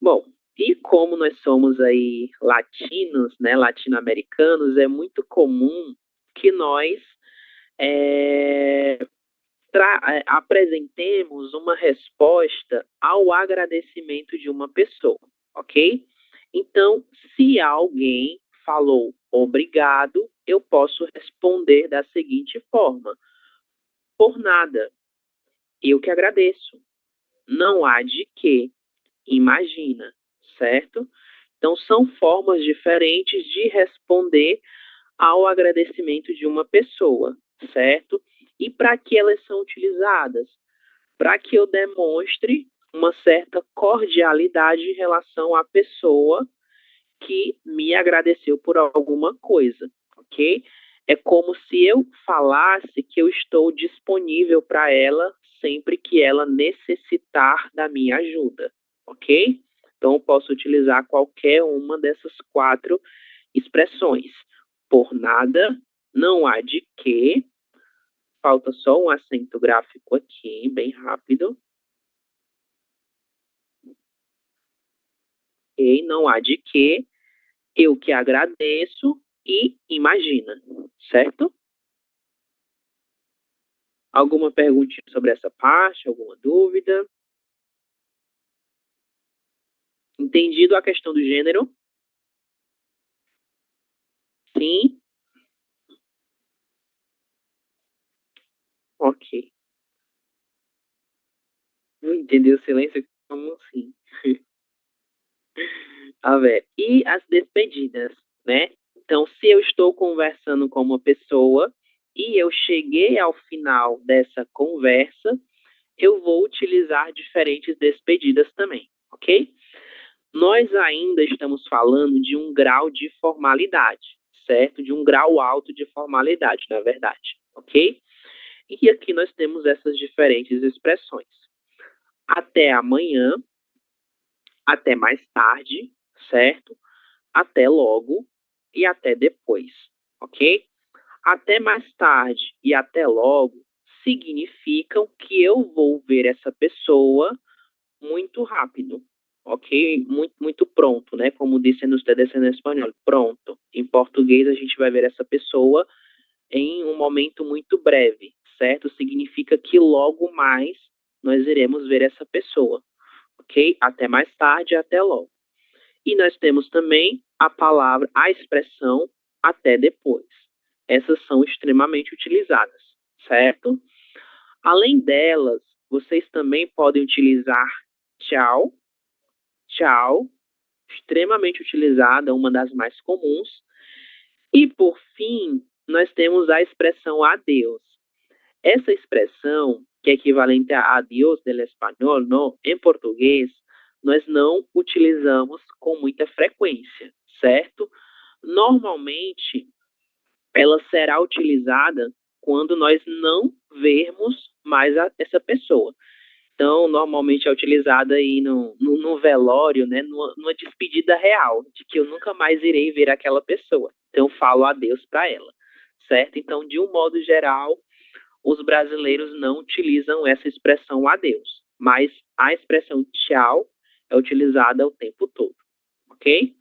Bom, e como nós somos aí latinos, né, latino-americanos, é muito comum que nós apresentemos uma resposta ao agradecimento de uma pessoa, ok? Então, se alguém falou obrigado, eu posso responder da seguinte forma: por nada, eu que agradeço. Não há de quê, imagina, certo? Então, são formas diferentes de responder ao agradecimento de uma pessoa, certo? E para que elas são utilizadas? Para que eu demonstre uma certa cordialidade em relação à pessoa que me agradeceu por alguma coisa, ok? É como se eu falasse que eu estou disponível para ela sempre que ela necessitar da minha ajuda, ok? Então, eu posso utilizar qualquer uma dessas 4 expressões. Por nada, não há de quê. Falta só um acento gráfico aqui, bem rápido. E não há de quê. Eu que agradeço e imagina, certo? Alguma perguntinha sobre essa parte? Alguma dúvida? Entendido a questão do gênero? Sim? Ok. Não entendi o silêncio? Como assim? A ver, e as despedidas, né? Então, se eu estou conversando com uma pessoa e eu cheguei ao final dessa conversa, eu vou utilizar diferentes despedidas também, ok? Nós ainda estamos falando de um grau de formalidade, certo? De um grau alto de formalidade, na verdade, ok? E aqui nós temos essas diferentes expressões. Até amanhã, até mais tarde, certo? Até logo e até depois, ok? Até mais tarde e até logo significam que eu vou ver essa pessoa muito rápido, ok? Muito pronto, né? Como dizem ustedes em espanhol, pronto. Em português, a gente vai ver essa pessoa em um momento muito breve, certo? Significa que logo mais nós iremos ver essa pessoa, ok? Até mais tarde, até logo. E nós temos também a expressão até depois. Essas são extremamente utilizadas, certo? Além delas, vocês também podem utilizar tchau, tchau, extremamente utilizada, uma das mais comuns. E, por fim, nós temos a expressão adeus. Essa expressão, que é equivalente a adiós del espanhol, não, em português, nós não utilizamos com muita frequência, certo? Normalmente, ela será utilizada quando nós não vermos mais essa pessoa. Então, normalmente é utilizada aí no velório, né, numa despedida real, de que eu nunca mais irei ver aquela pessoa. Então, eu falo adeus para ela, certo? Então, de um modo geral, os brasileiros não utilizam essa expressão adeus, mas a expressão tchau é utilizada o tempo todo, ok?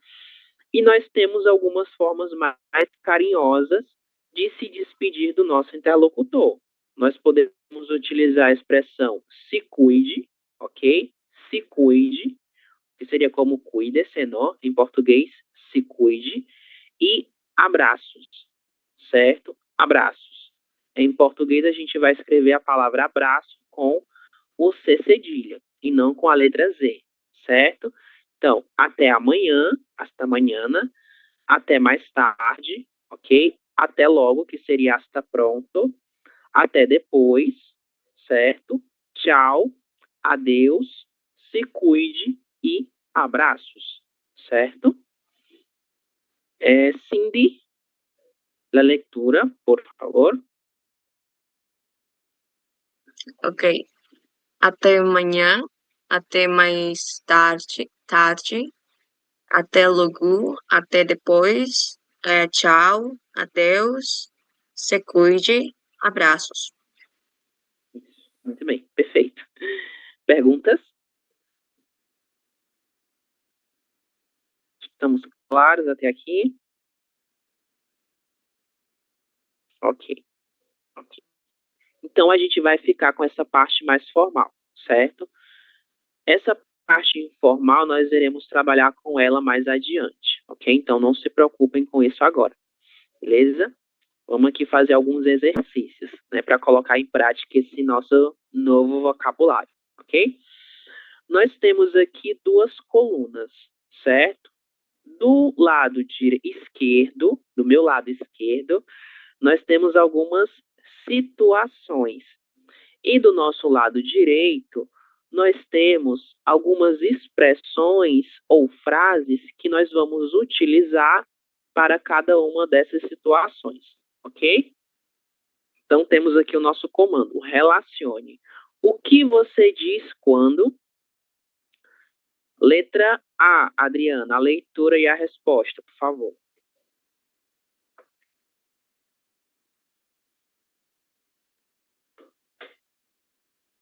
E nós temos algumas formas mais carinhosas de se despedir do nosso interlocutor. Nós podemos utilizar a expressão se cuide, ok? Se cuide, que seria como cuide-se, não? Em português, se cuide. E abraços, certo? Abraços. Em português, a gente vai escrever a palavra abraço com o C cedilha e não com a letra Z, certo? Então, até amanhã, hasta mañana, até mais tarde, ok? Até logo, que seria hasta pronto, até depois, certo? tchau, adeus, se cuide e abraços, certo? Cindy, la lectura, por favor. Ok. Até amanhã, até mais tarde, até logo, até depois, tchau, adeus, se cuide, abraços. Muito bem, perfeito. Perguntas? Estamos claros até aqui? Ok. Então, a gente vai ficar com essa parte mais formal, certo? Essa parte informal, nós iremos trabalhar com ela mais adiante, ok? Então, não se preocupem com isso agora, beleza? Vamos aqui fazer alguns exercícios, né, para colocar em prática esse nosso novo vocabulário, ok? Nós temos aqui duas colunas, certo? Do lado esquerdo, do meu lado esquerdo, nós temos algumas situações. E do nosso lado direito, nós temos algumas expressões ou frases que nós vamos utilizar para cada uma dessas situações, ok? Então, temos aqui o nosso comando, relacione. O que você diz quando? Letra A, Adriana, a leitura e a resposta, por favor.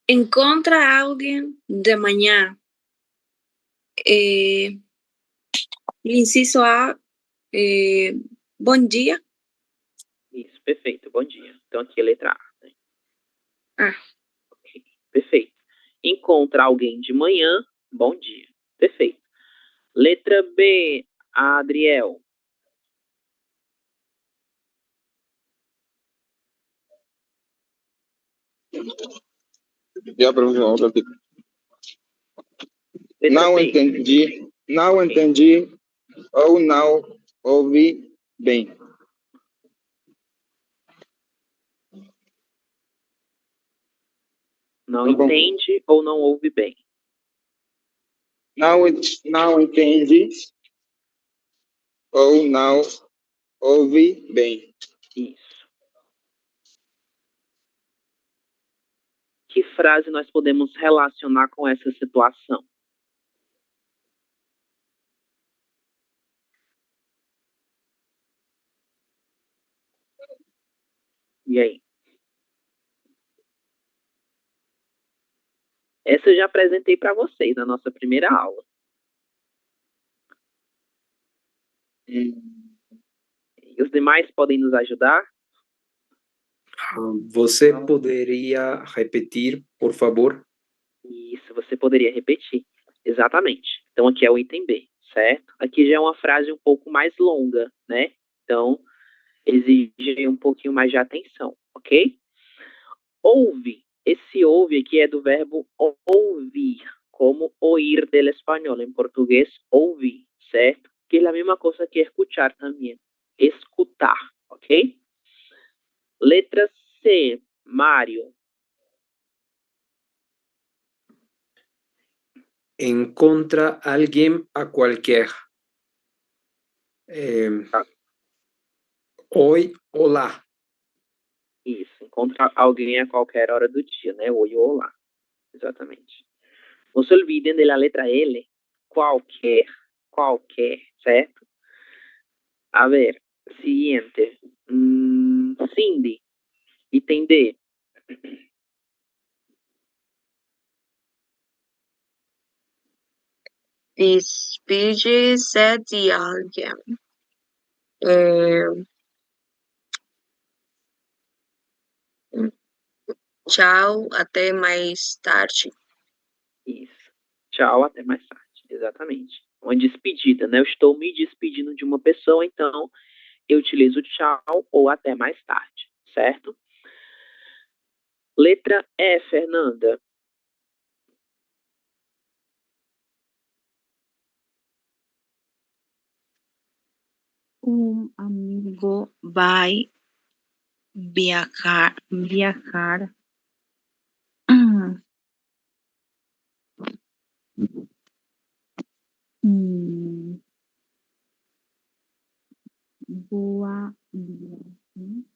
Encontra alguien de manhã. Inciso A, bom dia. Isso, perfeito, bom dia. Então, aqui a letra A. Né? Ok, perfeito. Encontra alguém de manhã, bom dia. Perfeito. Letra B, Adriel. Já, professor, repita. Letra Não B. entendi, não entendi ou não ouvi bem. Não Tá bom. entende ou não ouve bem. Não entendi ou não ouvi bem. Isso. Que frase nós podemos relacionar com essa situação? E aí? Essa eu já apresentei para vocês na nossa primeira aula. E os demais podem nos ajudar? Você poderia repetir, por favor? Isso, você poderia repetir. Exatamente. Então, aqui é o item B, certo? Aqui já é uma frase um pouco mais longa, né? Então, exige um pouquinho mais de atenção, ok? Ouve. Esse ouve aqui é do verbo ouvir, como oír del espanhol. Em português, ouvir, certo? Que é a mesma coisa que escuchar também. Escutar, ok? Letra C, Mário. Encontra alguien a cualquier. Oi, olá. Isso, encontra alguém a qualquer hora do dia, né? Oi ou olá. Exatamente. Não se olvidem da letra L. Qualquer, certo? A ver, siguiente. Cindy. Item D. Despide-se de alguém. Tchau, até mais tarde. Isso. Tchau, até mais tarde. Exatamente. Uma despedida, né? Eu estou me despedindo de uma pessoa, então eu utilizo tchau ou até mais tarde, certo? Letra E, Fernanda. Um amigo vai viajar Boa viagem.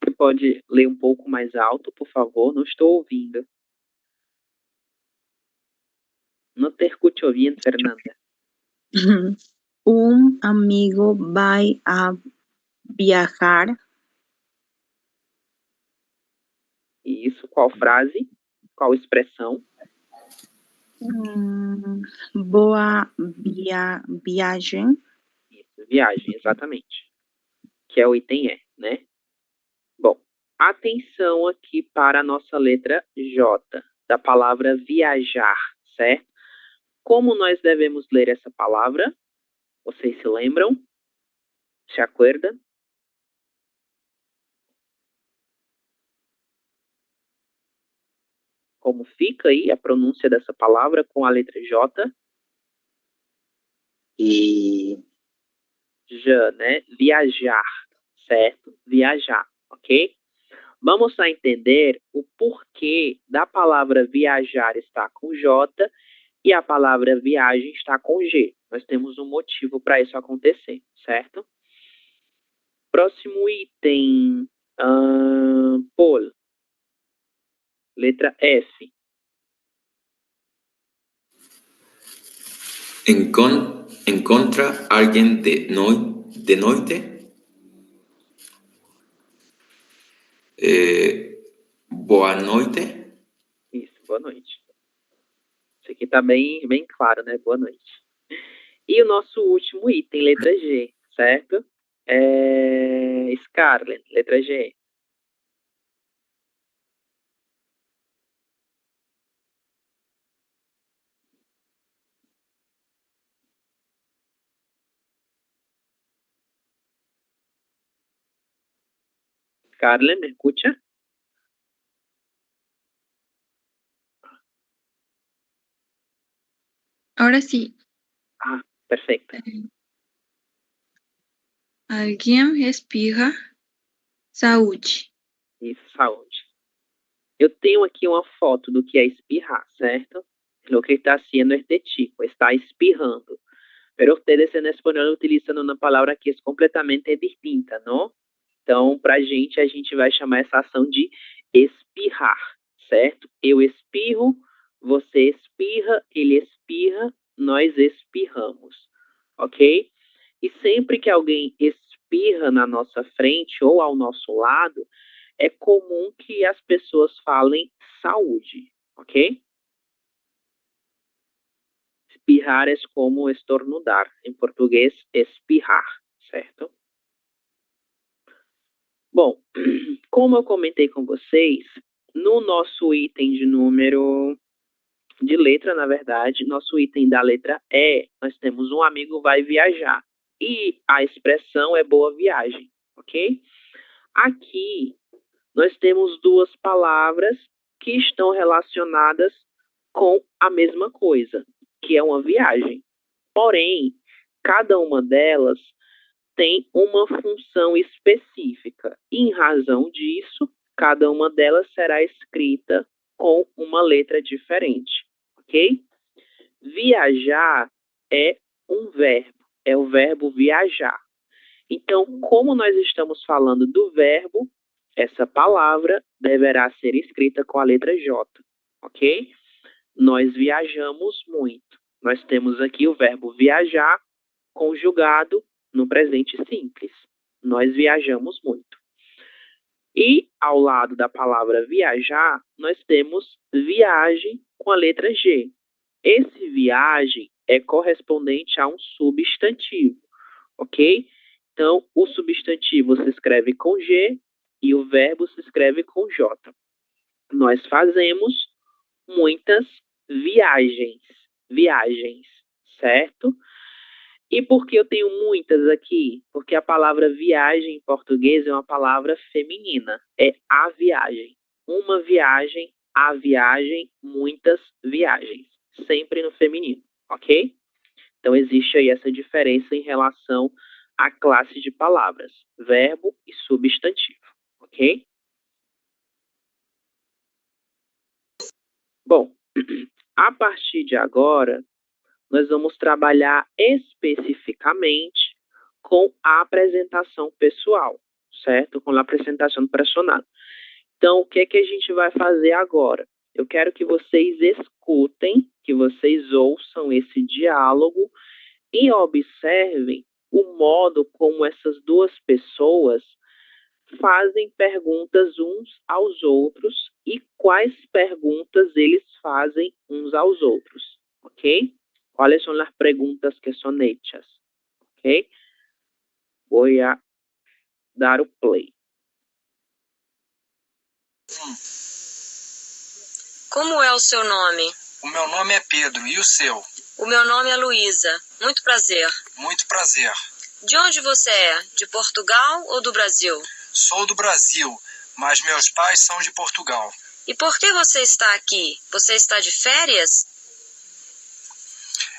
Você pode ler um pouco mais alto, por favor? Não estou ouvindo. Não te escucho bien, Fernanda. Amigo vai a viajar. Isso, qual frase? Qual expressão? Boa viagem. Isso, viagem, exatamente. Que é o item E, né? Bom, atenção aqui para a nossa letra J, da palavra viajar, certo? Como nós devemos ler essa palavra? Vocês se lembram? Se acuerdan? Como fica aí a pronúncia dessa palavra com a letra J? E Já, né? Viajar, certo? Viajar, ok? Vamos a entender o porquê da palavra viajar estar com J e a palavra viagem está com G. Nós temos um motivo para isso acontecer, certo? Próximo item, Paul. Letra F. Encontra alguien de noite? Boa noite. Isso, boa noite. Isso aqui está bem claro, né? Boa noite. E o nosso último item, letra G, certo? Scarlett, letra G. Scarlett, ¿me escucha? Ahora sí. Ah, perfeito. Alguém espirra. Saúde. Isso, saúde. Eu tenho aqui uma foto do que é espirrar, certo? Lo que está haciendo este chico, está espirrando. Pero ustedes en español utilizan una palabra que es completamente distinta, ¿no? Então, pra gente, a gente vai chamar essa ação de espirrar, certo? Eu espirro, você espirra, ele espirra, nós espirramos, ok? E sempre que alguém espirra na nossa frente ou ao nosso lado, é comum que as pessoas falem saúde, ok? Espirrar é como estornudar. Em português, espirrar, certo? Bom, como eu comentei com vocês, no nosso item de letra, na verdade, nosso item da letra E, nós temos um amigo vai viajar. E a expressão é boa viagem, ok? Aqui, nós temos duas palavras que estão relacionadas com a mesma coisa, que é uma viagem. Porém, cada uma delas tem uma função específica. E, em razão disso, cada uma delas será escrita com uma letra diferente, ok? Viajar é um verbo, é o verbo viajar. Então, como nós estamos falando do verbo, essa palavra deverá ser escrita com a letra J, ok? Nós viajamos muito. Nós temos aqui o verbo viajar conjugado no presente simples. Nós viajamos muito. E, ao lado da palavra viajar, nós temos viagem com a letra G. Esse viagem é correspondente a um substantivo, ok? Então, o substantivo se escreve com G e o verbo se escreve com J. Nós fazemos muitas viagens, certo? E por que eu tenho muitas aqui? Porque a palavra viagem em português é uma palavra feminina. É a viagem. Uma viagem, a viagem, muitas viagens. Sempre no feminino, ok? Então, existe aí essa diferença em relação à classe de palavras. Verbo e substantivo, ok? Bom, A partir de agora, nós vamos trabalhar especificamente com a apresentação pessoal, certo? Com a apresentação personal. Então, o que é que a gente vai fazer agora? Eu quero que vocês escutem, que vocês ouçam esse diálogo e observem o modo como essas duas pessoas fazem perguntas uns aos outros e quais perguntas eles fazem uns aos outros, ¿ok? ¿Cuáles son las preguntas que son hechas? ¿Ok? Voy a dar o play. Como é o seu nome? O meu nome é Pedro, e o seu? O meu nome é Luísa. Muito prazer. Muito prazer. De onde você é? De Portugal ou do Brasil? Sou do Brasil, mas meus pais são de Portugal. E por que você está aqui? Você está de férias?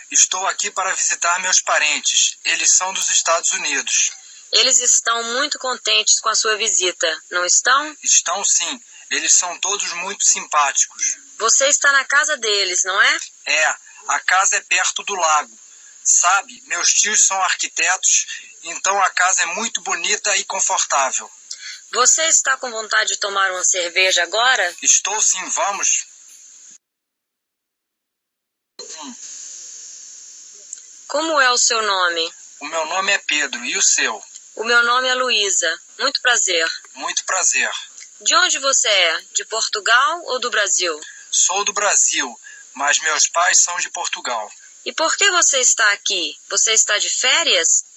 Estou aqui para visitar meus parentes. Eles são dos Estados Unidos. Eles estão muito contentes com a sua visita, não estão? Estão sim. Eles são todos muito simpáticos. Você está na casa deles, não é? É, a casa é perto do lago. Sabe, meus tios são arquitetos, então a casa é muito bonita e confortável. Você está com vontade de tomar uma cerveja agora? Estou sim, vamos. Como é o seu nome? O meu nome é Pedro, e o seu? O meu nome é Luísa. Muito prazer. Muito prazer. De onde você é? De Portugal ou do Brasil? Sou do Brasil, mas meus pais são de Portugal. E por que você está aqui? Você está de férias?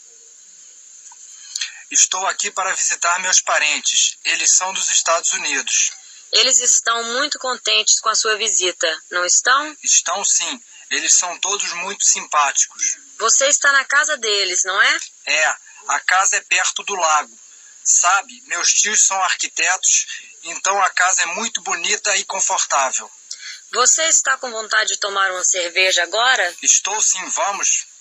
Estou aqui para visitar meus parentes. Eles são dos Estados Unidos. Eles estão muito contentes com a sua visita, não estão? Estão sim. Eles são todos muito simpáticos. Você está na casa deles, não é? É, a casa é perto do lago. Sabe, meus tios são arquitetos, então a casa é muito bonita e confortável. Você está com vontade de tomar uma cerveja agora? Estou sim, vamos.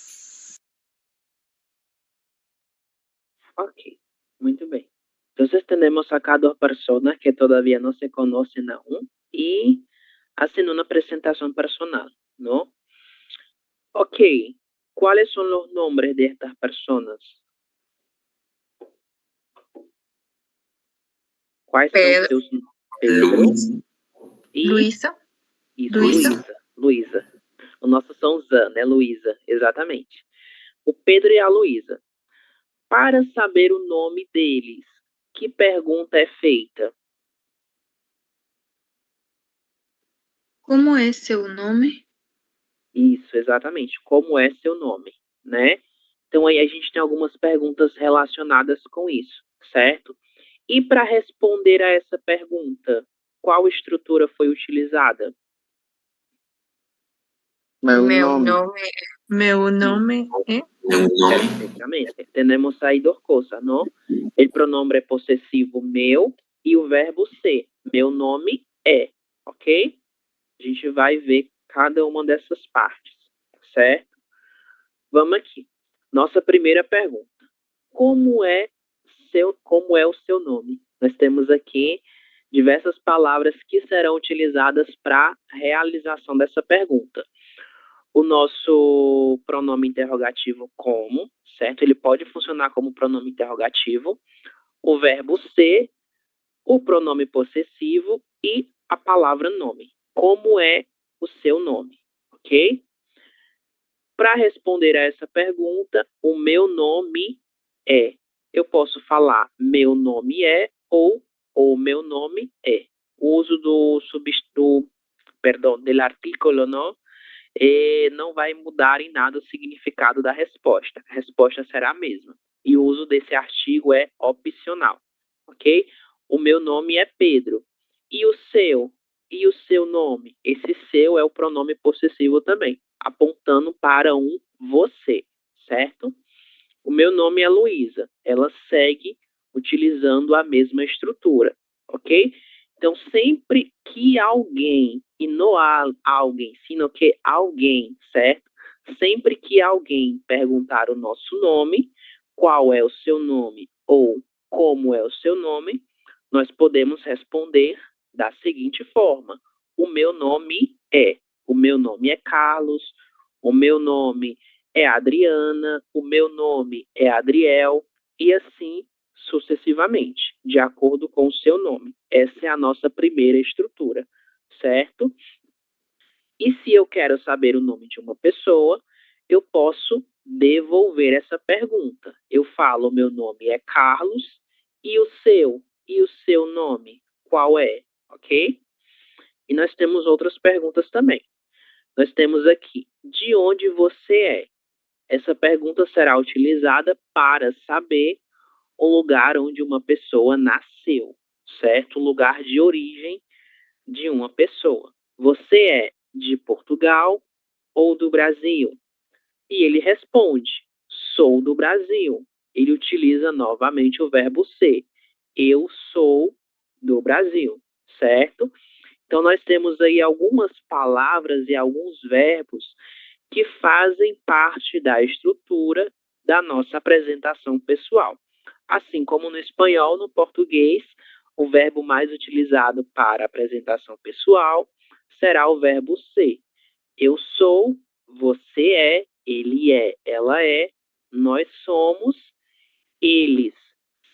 Ok, muito bem. Entonces tenemos acá dos personas que todavía no se conocen aún y hacen una presentación personal, ¿no? Ok, ¿cuáles son los nombres de estas personas? Quais são seus nomes? Pedro e Luísa. Isso, Luísa. Luísa. O nosso são Zan, né, Luísa? Exatamente. O Pedro e a Luísa. Para saber o nome deles, que pergunta é feita? Como é seu nome? Isso, exatamente. Como é seu nome, né? Então aí a gente tem algumas perguntas relacionadas com isso, certo? E para responder a essa pergunta, qual estrutura foi utilizada? Meu nome. Meu nome é. Meu nome. Perfectamente. Temos aí duas coisas, não? O pronome possessivo meu e o verbo ser. Meu nome é, ok? A gente vai ver cada uma dessas partes, certo? Vamos aqui. Nossa primeira pergunta. Como é o seu nome? Nós temos aqui diversas palavras que serão utilizadas para a realização dessa pergunta. O nosso pronome interrogativo como, certo? Ele pode funcionar como pronome interrogativo, o verbo ser, o pronome possessivo e a palavra nome. Como é o seu nome, ok? Para responder a essa pergunta, o meu nome é. Eu posso falar meu nome é ou meu nome é. O uso do artículo não vai mudar em nada o significado da resposta. A resposta será a mesma. E o uso desse artigo é opcional, ok? O meu nome é Pedro. E o seu? E o seu nome? Esse seu é o pronome possessivo também, apontando para um você, certo? O meu nome é Luísa. Ela segue utilizando a mesma estrutura, ok? Então, sempre que alguém, e não há alguém, sino que alguém, certo? Sempre que alguém perguntar o nosso nome, qual é o seu nome ou como é o seu nome, nós podemos responder da seguinte forma: o meu nome é. O meu nome é Carlos, o meu nome é Adriana, o meu nome é Adriel, e assim sucessivamente, de acordo com o seu nome. Essa é a nossa primeira estrutura, certo? E se eu quero saber o nome de uma pessoa, eu posso devolver essa pergunta. Eu falo, meu nome é Carlos, e o seu nome, qual é? Ok? E nós temos outras perguntas também. Nós temos aqui, de onde você é? Essa pergunta será utilizada para saber o lugar onde uma pessoa nasceu, certo? O lugar de origem de uma pessoa. Você é de Portugal ou do Brasil? E ele responde, sou do Brasil. Ele utiliza novamente o verbo ser. Eu sou do Brasil, certo? Então, nós temos aí algumas palavras e alguns verbos que fazem parte da estrutura da nossa apresentação pessoal. Assim como no espanhol, no português, o verbo mais utilizado para apresentação pessoal será o verbo ser. Eu sou, você é, ele é, ela é, nós somos, eles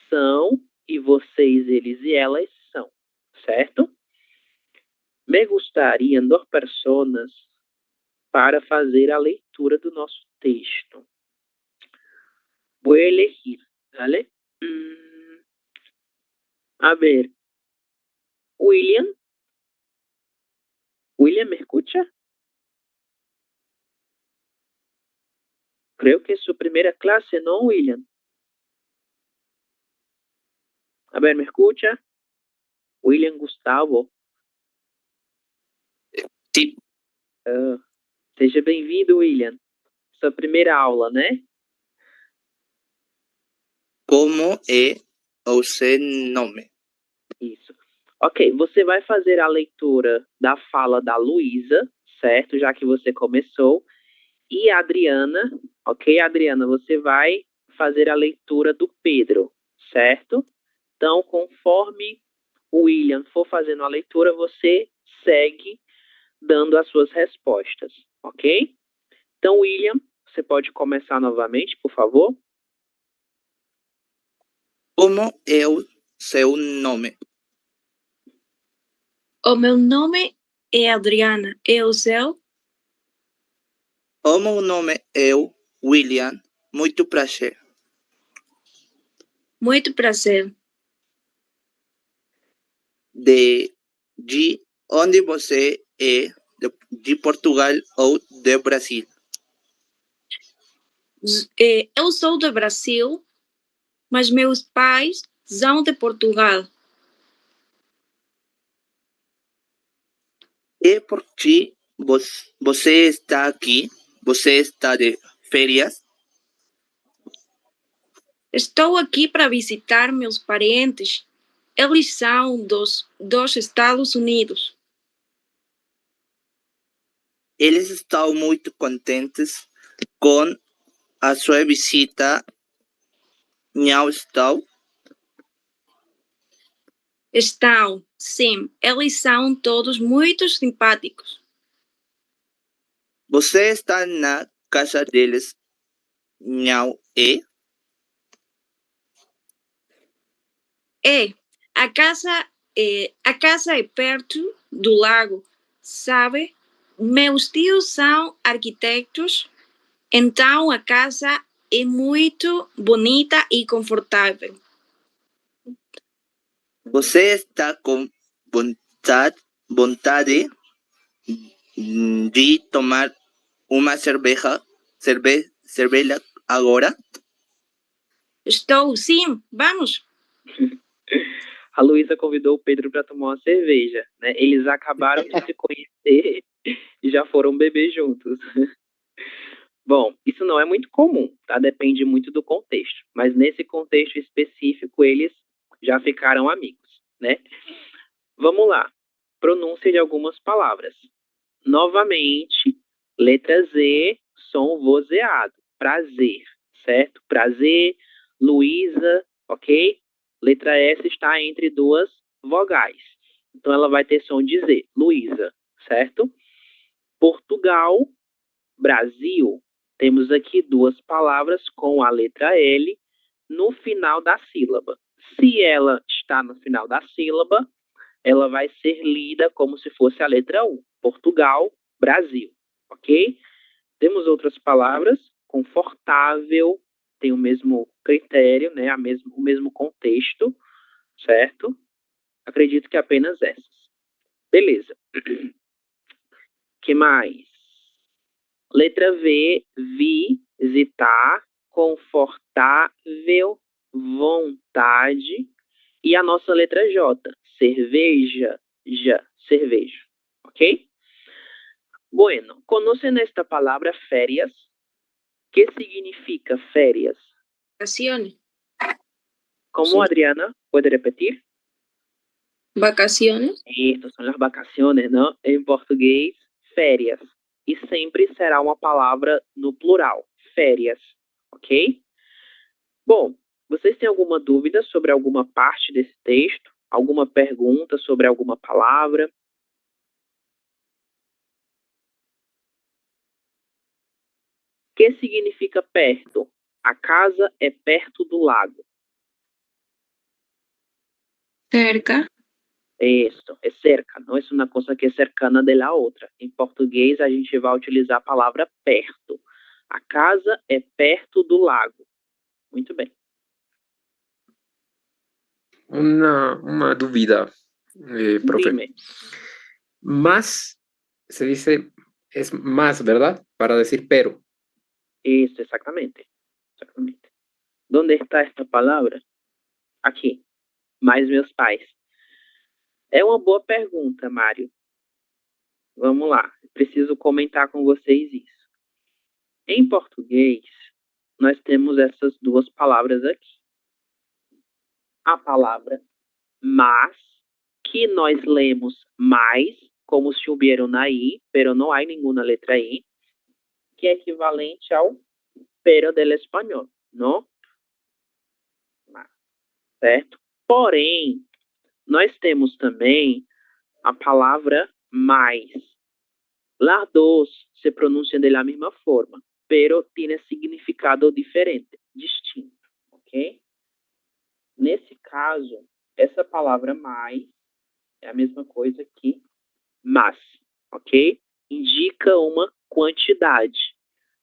são e vocês, eles e elas são, certo? Me gustariam 2 pessoas para fazer a leitura do nosso texto. Vou elegir, ¿vale? A ver, William. William, ¿me escucha? Creo que es su primera clase, ¿no, William? A ver, ¿me escucha? William Gustavo. Sí. Seja bem-vindo, William. Sua primeira aula, né? Como é o seu nome? Isso. Ok, você vai fazer a leitura da fala da Luísa, certo? Já que você começou. E a Adriana, ok? Adriana, você vai fazer a leitura do Pedro, certo? Então, conforme o William for fazendo a leitura, você segue dando as suas respostas, ok? Então, William, você pode começar novamente, por favor? Como é o seu nome? O meu nome é Adriana. E o seu? O meu nome é William. Muito prazer. Muito prazer. De onde você é? De Portugal ou do Brasil? Eu sou do Brasil, mas meus pais são de Portugal. E por que você está aqui? Você está de férias? Estou aqui para visitar meus parentes. Eles são dos Estados Unidos. Eles estão muito contentes com a sua visita. Não estão? Estão, sim. Eles são todos muito simpáticos. Você está na casa deles, não é? É, a casa é perto do lago, sabe? Meus tios são arquitetos, então a casa é muito bonita e confortável. Você está com vontade de tomar uma cerveja agora? Estou, sim, vamos. A Luísa convidou o Pedro para tomar uma cerveja, né? Eles acabaram de se conhecer e já foram beber juntos. Bom, isso não é muito comum, tá? Depende muito do contexto. Mas nesse contexto específico, eles já ficaram amigos, né? Vamos lá. Pronúncia de algumas palavras. Novamente, letra Z, som vozeado. Prazer, certo? Prazer, Luísa, ok? Letra S está entre 2 vogais. Então, ela vai ter som de Z. Luísa, certo? Portugal, Brasil. Temos aqui duas palavras com a letra L no final da sílaba. Se ela está no final da sílaba, ela vai ser lida como se fosse a letra U. Portugal, Brasil. Ok? Temos outras palavras. Confortável, tem o mesmo critério, né? O mesmo contexto, certo? Acredito que apenas essas. Beleza. Que mais? Letra V, visitar, confortável, vontade. E a nossa letra J, cerveja, cerveja. ¿Ok? Bueno, ¿conocen esta palabra férias? ¿Qué significa férias? Vacaciones. ¿Cómo, Sí. Adriana? ¿Puede repetir? Vacaciones. Estas são as vacaciones, não? Em português, férias. E sempre será uma palavra no plural, férias, ok? Bom, vocês têm alguma dúvida sobre alguma parte desse texto? Alguma pergunta sobre alguma palavra? O que significa perto? A casa é perto do lago. Cerca. Isso, é cerca, não é uma coisa que é cercana de la outra. Em português, a gente vai utilizar a palavra perto. A casa é perto do lago. Muito bem. Una dúvida, profe. Dime. Más se dice, es más, ¿verdad? Para decir pero. Isso, exatamente. Exatamente. ¿Dónde está esta palavra? Aqui. Mais meus pais. É uma boa pergunta, Mário. Vamos lá. Preciso comentar com vocês isso. Em português, nós temos essas duas palavras aqui. A palavra mas, que nós lemos mais, como se hubiera una I, pero no hay ninguna letra I, que é equivalente ao pero del espanhol, não? Certo? Porém, nós temos também a palavra mais. Las dos se pronunciam de la misma forma, pero tiene significado diferente, distinto, ok? Nesse caso, essa palavra mais é a mesma coisa que mas, ok? Indica uma quantidade.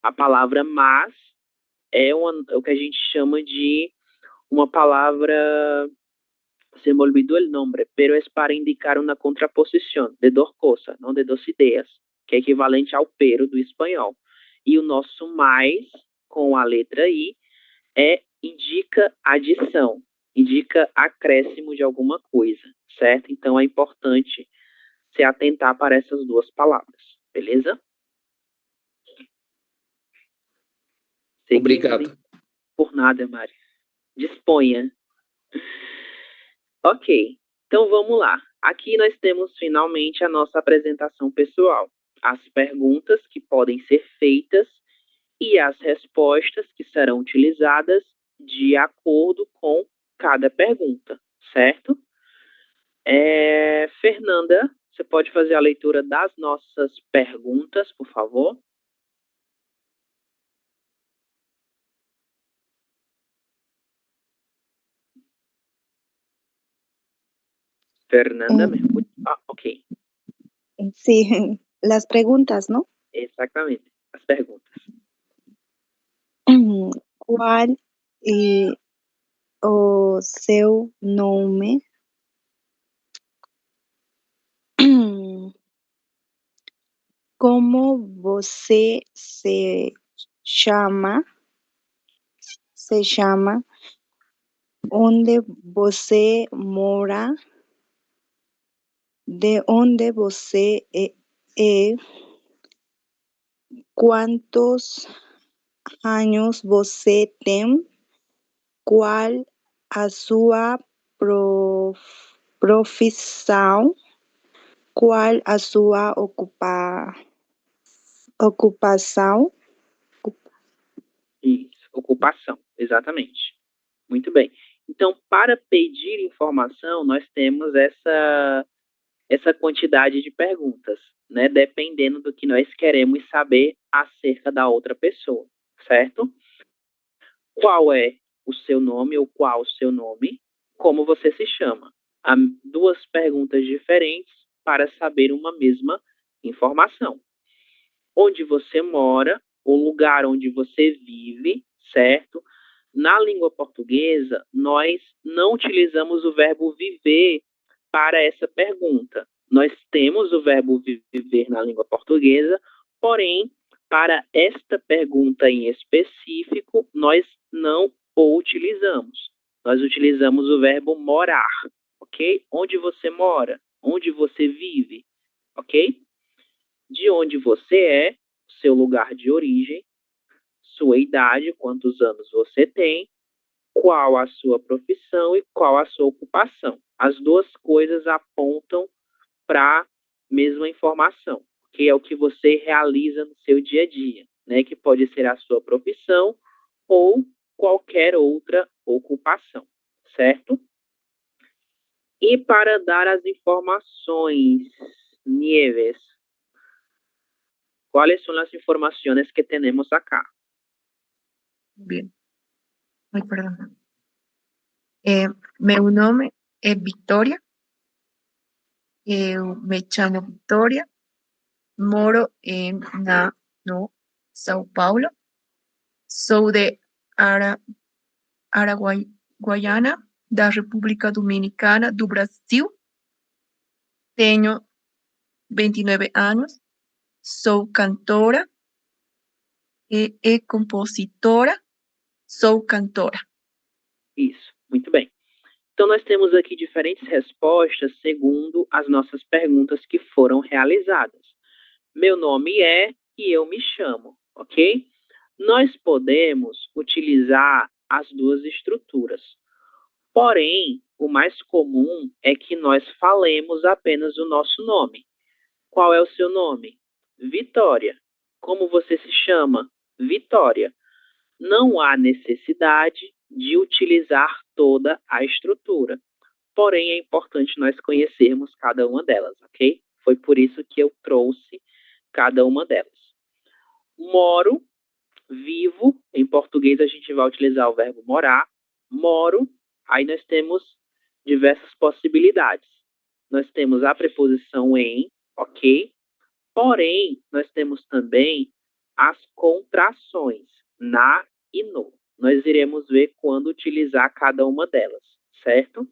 A palavra mas é o que a gente chama de uma palavra, se me olvidou o nome, pero es para indicar uma contraposição de duas coisas, não de duas ideias, que é equivalente ao pero do espanhol. E o nosso mais, com a letra I, indica adição, indica acréscimo de alguma coisa, certo? Então é importante se atentar para essas duas palavras, beleza? Obrigado. Por nada, Mário. Disponha. Ok, então vamos lá. Aqui nós temos finalmente a nossa apresentação pessoal. As perguntas que podem ser feitas e as respostas que serão utilizadas de acordo com cada pergunta, certo? Fernanda, você pode fazer a leitura das nossas perguntas, por favor? Fernanda, ¿me escucha? Ah, ok. Sí, las preguntas, ¿no? Exactamente, as perguntas. ¿Cuál o seu nome? Como você se chama? Onde você mora? De onde você é? Quantos anos você tem? Qual a sua profissão? Qual a sua ocupação? Isso, ocupação, exatamente. Muito bem. Então, para pedir informação, nós temos essa quantidade de perguntas, né? Dependendo do que nós queremos saber acerca da outra pessoa, certo? Qual é o seu nome ou qual o seu nome? Como você se chama? Há duas perguntas diferentes para saber uma mesma informação. Onde você mora, o lugar onde você vive, certo? Na língua portuguesa, nós não utilizamos o verbo viver para essa pergunta. Nós temos o verbo viver na língua portuguesa, porém, para esta pergunta em específico, nós não o utilizamos. Nós utilizamos o verbo morar, ok? Onde você mora? Onde você vive, ok? De onde você é, seu lugar de origem, sua idade, quantos anos você tem, qual a sua profissão e qual a sua ocupação. As duas coisas apontam para a mesma informação, que é o que você realiza no seu dia a dia, né? Que pode ser a sua profissão ou qualquer outra ocupação, certo? E para dar as informações, Nieves, ¿cuáles son las informaciones que tenemos acá? Bien. Ai, perdão. Meu nome é Victoria. Eu me chamo Victoria. Moro no São Paulo. Sou de Araguaiana, da República Dominicana do Brasil. Tenho 29 anos. Sou cantora e compositora. Sou cantora. Isso, muito bem. Então, nós temos aqui diferentes respostas segundo as nossas perguntas que foram realizadas. Meu nome é e eu me chamo, ok? Nós podemos utilizar as duas estruturas. Porém, o mais comum é que nós falemos apenas o nosso nome. Qual é o seu nome? Vitória. Como você se chama? Vitória. Não há necessidade de utilizar toda a estrutura. Porém, é importante nós conhecermos cada uma delas, ok? Foi por isso que eu trouxe cada uma delas. Moro, vivo, em português a gente vai utilizar o verbo morar. Moro, aí nós temos diversas possibilidades. Nós temos a preposição em, ok? Porém, nós temos também as contrações, na e no. Nós iremos ver quando utilizar cada uma delas, certo?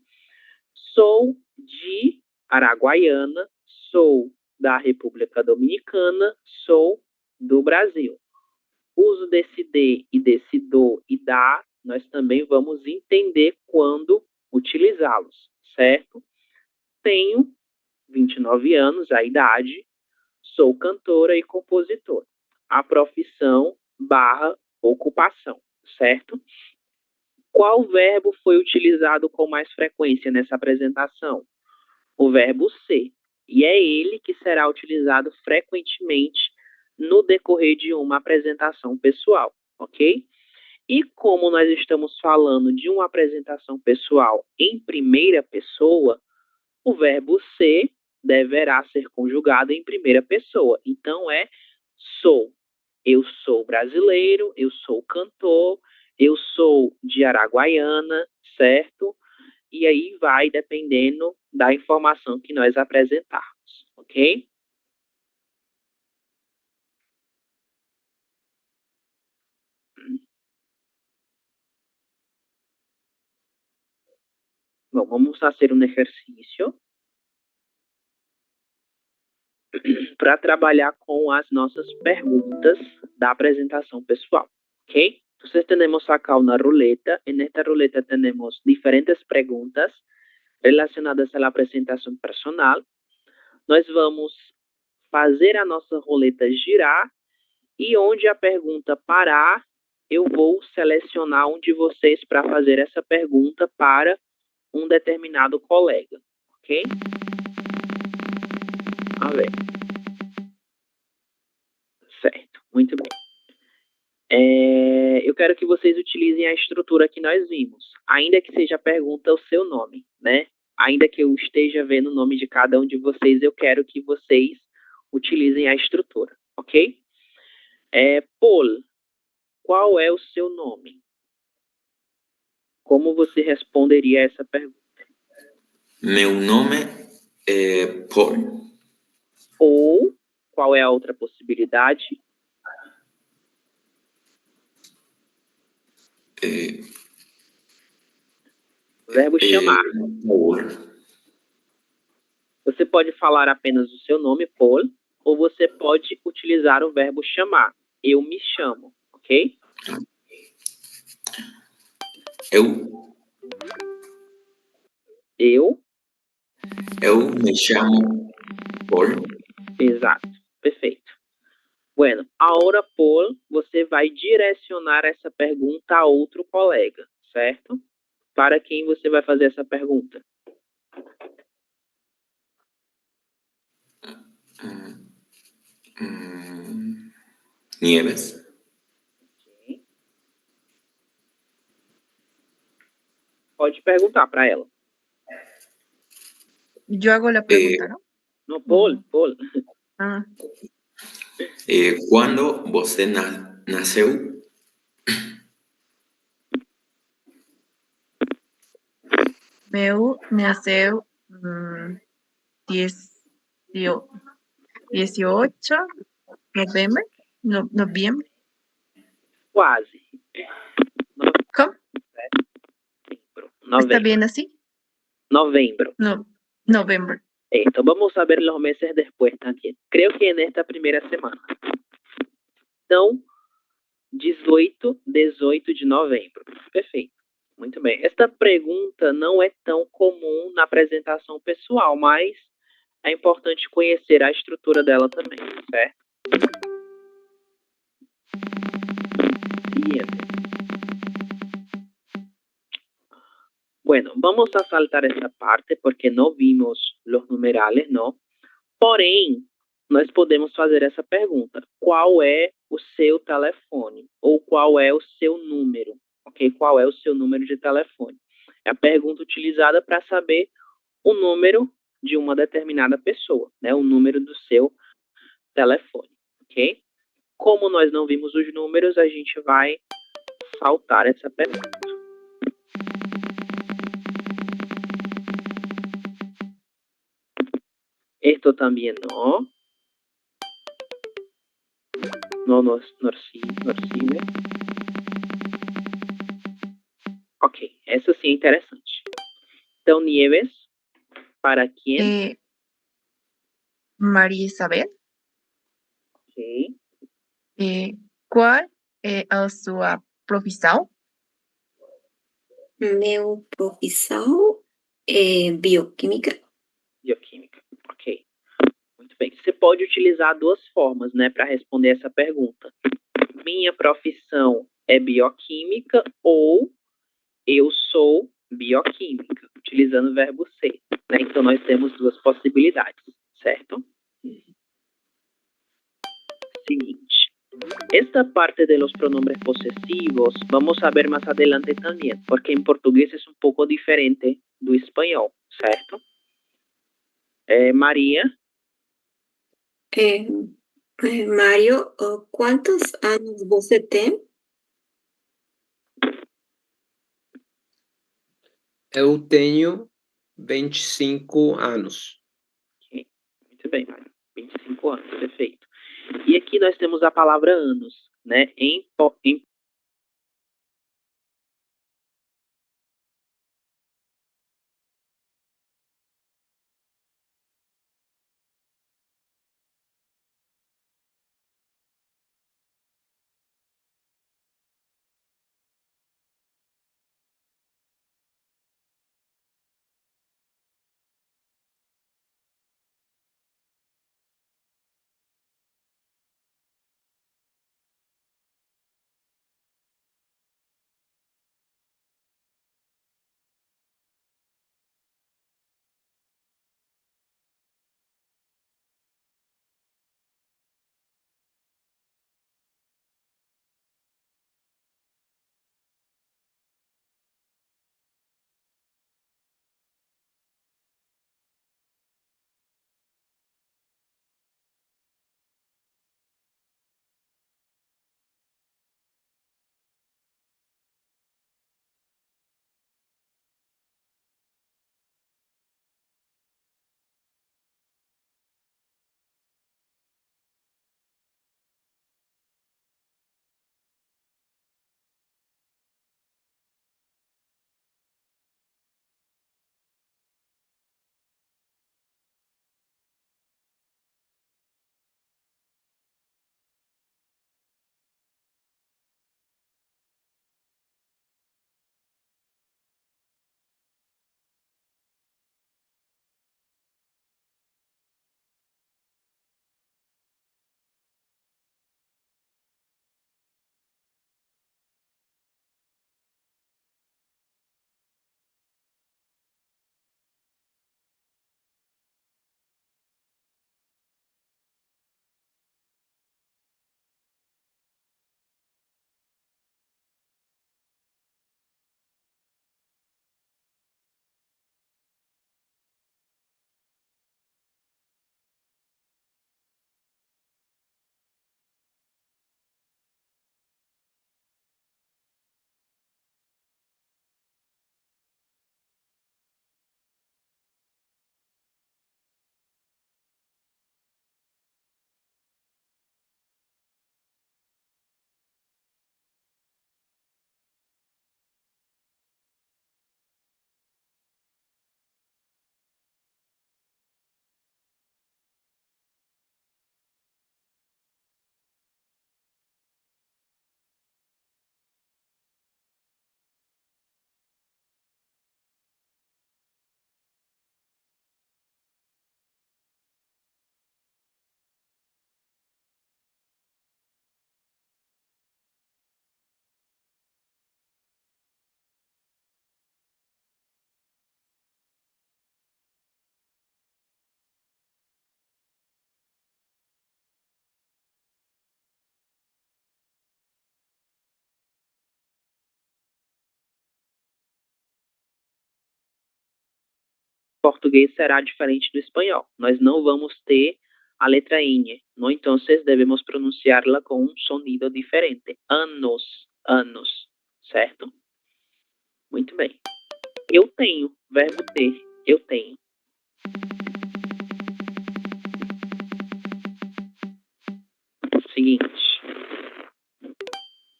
Sou de Araguaiana, sou da República Dominicana, sou do Brasil. Uso desse de e desse do e da, nós também vamos entender quando utilizá-los, certo? Tenho 29 anos, a idade, sou cantora e compositora. A profissão / ocupação, certo? Qual verbo foi utilizado com mais frequência nessa apresentação? O verbo ser. E é ele que será utilizado frequentemente no decorrer de uma apresentação pessoal, ok? E como nós estamos falando de uma apresentação pessoal em primeira pessoa, o verbo ser deverá ser conjugado em primeira pessoa. Então, é sou. Eu sou brasileiro, eu sou cantor, eu sou de Araguaiana, certo? E aí vai dependendo da informação que nós apresentarmos, ok? Bom, vamos fazer um exercício para trabalhar com as nossas perguntas da apresentação pessoal, ok? Entonces tenemos acá una ruleta. En esta ruleta tenemos diferentes preguntas relacionadas a la presentación personal. Nós vamos fazer a nossa roleta girar e onde a pergunta parar, eu vou selecionar um de vocês para fazer essa pergunta para um determinado colega, ok? A ver. Certo, muito bem. Eu quero que vocês utilizem a estrutura que nós vimos, ainda que seja a pergunta o seu nome, né? ainda que eu esteja vendo o nome de cada um de vocês, eu quero que vocês utilizem a estrutura, ok? Paul, qual é o seu nome? Como você responderia a essa pergunta? Meu nome é Paul. Ou, qual é a outra possibilidade? Verbo chamar. Paul. Você pode falar apenas o seu nome, Paul, ou você pode utilizar o verbo chamar. Eu me chamo, ok? Eu me chamo Paul. Exato, perfeito. Bueno, agora, Paul, você vai direcionar essa pergunta a outro colega, certo? Para quem você vai fazer essa pergunta? Nieves. Pode perguntar para ela. Yo hago la pregunta, ¿no? No, Paul. Ah, Quando você nasceu? meu nasceu 18 noviembre. Quase. ¿Cómo? ¿Está bien así? Novembro. No, novembro. Esto, vamos a ver los meses después también. Creo que en esta primera semana. Então, 18 de novembro. Perfeito. Muito bem. Esta pergunta não é tão comum na apresentação pessoal, mas é importante conhecer a estrutura dela também, certo? Siguiente. Bueno, vamos a saltar essa parte porque não vimos los numerales, não? Porém, nós podemos fazer essa pergunta. Qual é o seu telefone? Ou qual é o seu número? Ok? Qual é o seu número de telefone? É a pergunta utilizada para saber o número de uma determinada pessoa, né? O número do seu telefone, ok? Como nós não vimos os números, a gente vai saltar essa pergunta. Esto también no. No nos sirve. Ok, essa sim é interessante. Então, Nieves, para quem? María Isabel. Ok. Qual é a sua profissão? Meu profissão é bioquímica. Bioquímica, ok. Muito bem. Você pode utilizar duas formas, né, para responder essa pergunta. Minha profissão é bioquímica ou eu sou bioquímica, utilizando o verbo ser, né? Então, nós temos duas possibilidades, certo? Seguinte. Esta parte de los pronombres posesivos vamos a ver más adelante también, porque en portugués es un poco diferente do espanhol, certo? Maria? Mário, quantos anos você tem? Eu tenho 25 anos. Okay. Muito bem, Mário. 25 anos, perfeito. E aqui nós temos a palavra anos, né? Em português será diferente do espanhol. Nós não vamos ter a letra ñ, ¿no? Entonces debemos pronunciarla con un sonido diferente. Anos, anos, certo? Muito bem. Eu tenho, verbo ter, eu tenho. Seguinte.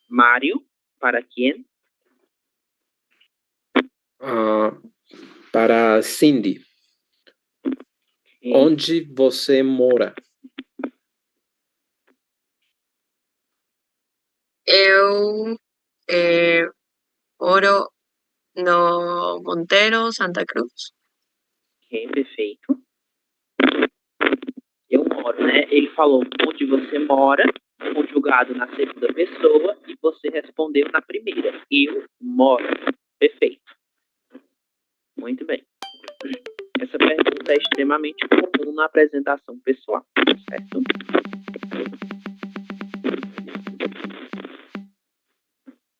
Mário, para quem? Para Cindy. Onde você mora? Eu moro no Monteiro, Santa Cruz. Ok, perfeito. Eu moro, né? Ele falou onde você mora, conjugado na segunda pessoa, e você respondeu na primeira. Eu moro. Perfeito. Muito bem. Essa pergunta é extremamente comum na apresentação pessoal, certo?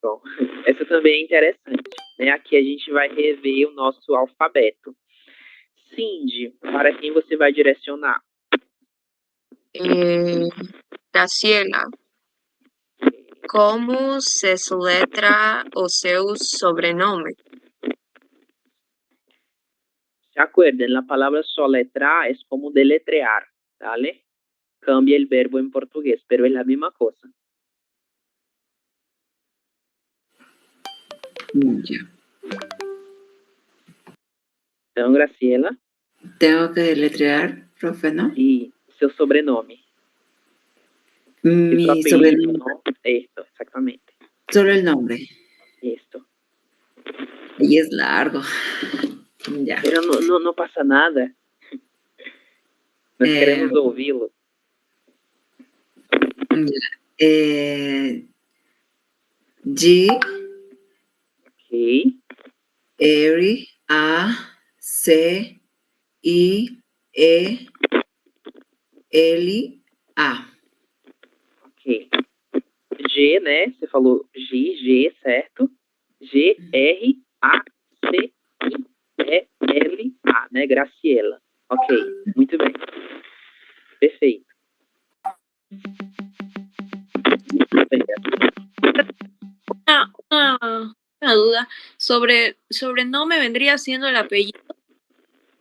Bom, essa também é interessante, né? Aqui a gente vai rever o nosso alfabeto. Cindy, para quem você vai direcionar? Graciela. Como se soletra o seu sobrenome? ¿Se acuerdan? La palabra soletrar es como deletrear, ¿vale? Cambia el verbo en portugués, pero es la misma cosa. Ya. Então, Graciela. Tengo que deletrear, profe, ¿no? Y seu sobrenome. Mi sobrenome. ¿No? Esto, exactamente. Solo el nombre. Esto. Y es largo. Ya. Pero no pasa nada. Nós queremos ouvi-lo. G. Ok. Eri. A. C. I. E. L. A. Ok. G, né? Você falou G, certo? G, R, A, C, I, E, L, A, né? Graciela. Ok, muito bem. Perfeito. Una duda. Sobrenombre vendría siendo el apellido.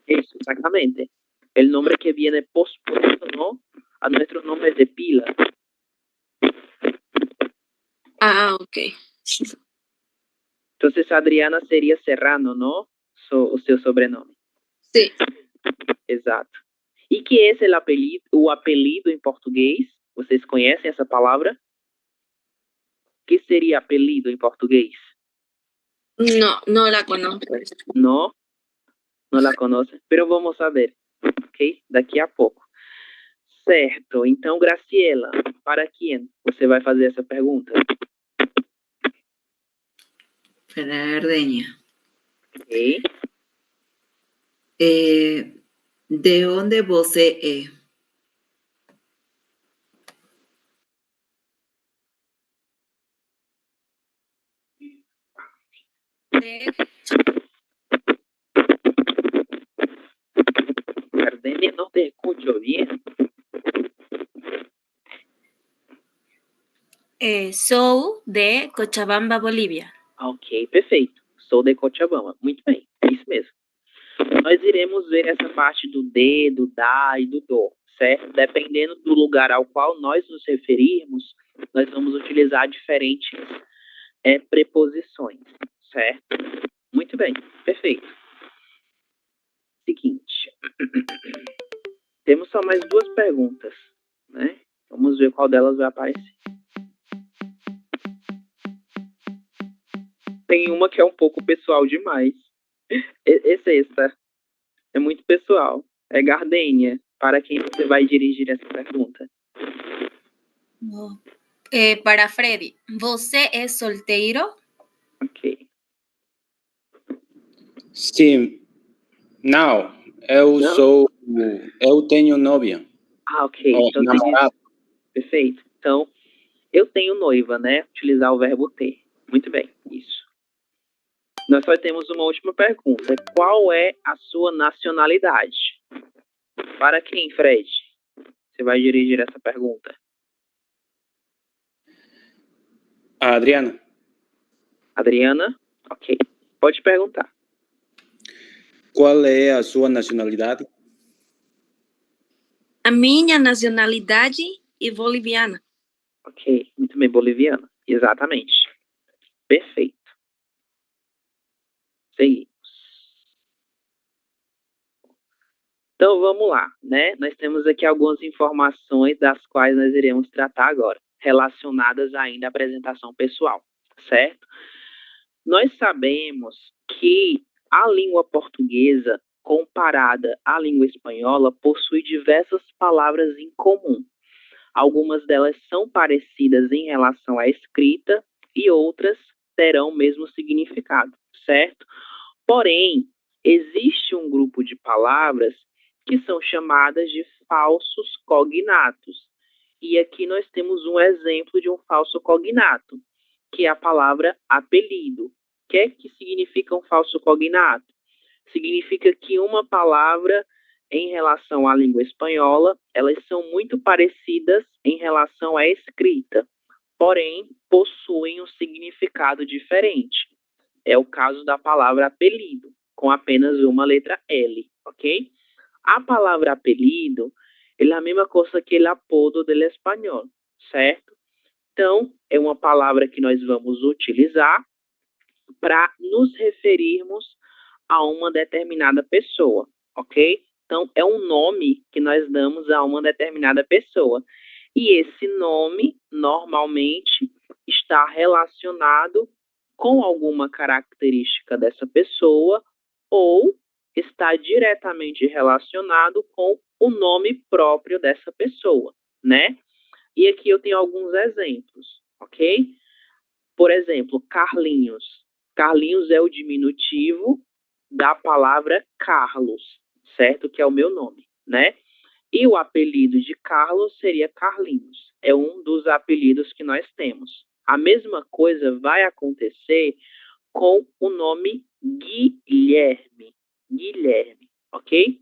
Eso, exactamente. El nombre que viene pospuesto, ¿no? A nuestros nombres de pila. Ah, ok. Entonces, Adriana seria Serrano, ¿no? O seu sobrenome. Sí. Exato. E que é o apelido em português? Vocês conhecem essa palavra? O que seria apelido em português? No la conozco. No la conocem, pero vamos a ver, ok? Daqui a pouco. Certo, então, Graciela, para quem você vai fazer essa pergunta? Para Ardeña. Ok. De onde você é? Ardeña, no te escucho bien. Sou de Cochabamba, Bolívia. Ok, perfeito. Sou de Cochabamba. Muito bem, é isso mesmo. Nós iremos ver essa parte do de, do da e do do, certo? Dependendo do lugar ao qual nós nos referirmos, nós vamos utilizar diferentes preposições, certo? Muito bem, perfeito. Seguinte. Temos só mais duas perguntas, né? Vamos ver qual delas vai aparecer. Tem uma que é um pouco pessoal demais. Essa é muito pessoal. É Gardênia. Para quem você vai dirigir essa pergunta? Para Freddy. Você é solteiro? Ok. Sim. Não. Eu tenho nóvia. Ah, ok. Então, namorado. Perfeito. Então, eu tenho noiva, né? Utilizar o verbo ter. Muito bem, isso. Nós só temos uma última pergunta. Qual é a sua nacionalidade? Para quem, Fred? Você vai dirigir essa pergunta? Adriana. Adriana? Ok. Pode perguntar. Qual é a sua nacionalidade? A minha nacionalidade é boliviana. Ok, muito bem, boliviana. Exatamente. Perfeito. Seguimos. Então vamos lá, né? Nós temos aqui algumas informações das quais nós iremos tratar agora, relacionadas ainda à apresentação pessoal, certo? Nós sabemos que a língua portuguesa, comparada à língua espanhola, possui diversas palavras em comum. Algumas delas são parecidas em relação à escrita e outras terão o mesmo significado, certo? Porém, existe um grupo de palavras que são chamadas de falsos cognatos. E aqui nós temos um exemplo de um falso cognato, que é a palavra apelido. O que é que significa um falso cognato? Significa que uma palavra em relação à língua espanhola, elas são muito parecidas em relação à escrita, porém possuem um significado diferente. É o caso da palavra apelido, com apenas uma letra L, ok? A palavra apelido é a mesma coisa que o apodo do espanhol, certo? Então, é uma palavra que nós vamos utilizar para nos referirmos a uma determinada pessoa, ok? Então, é um nome que nós damos a uma determinada pessoa. E esse nome, normalmente, está relacionado com alguma característica dessa pessoa ou está diretamente relacionado com o nome próprio dessa pessoa, né? E aqui eu tenho alguns exemplos, ok? Por exemplo, Carlinhos. Carlinhos é o diminutivo da palavra Carlos, certo? Que é o meu nome, né? E o apelido de Carlos seria Carlinhos. É um dos apelidos que nós temos. A mesma coisa vai acontecer com o nome Guilherme. Guilherme, ok?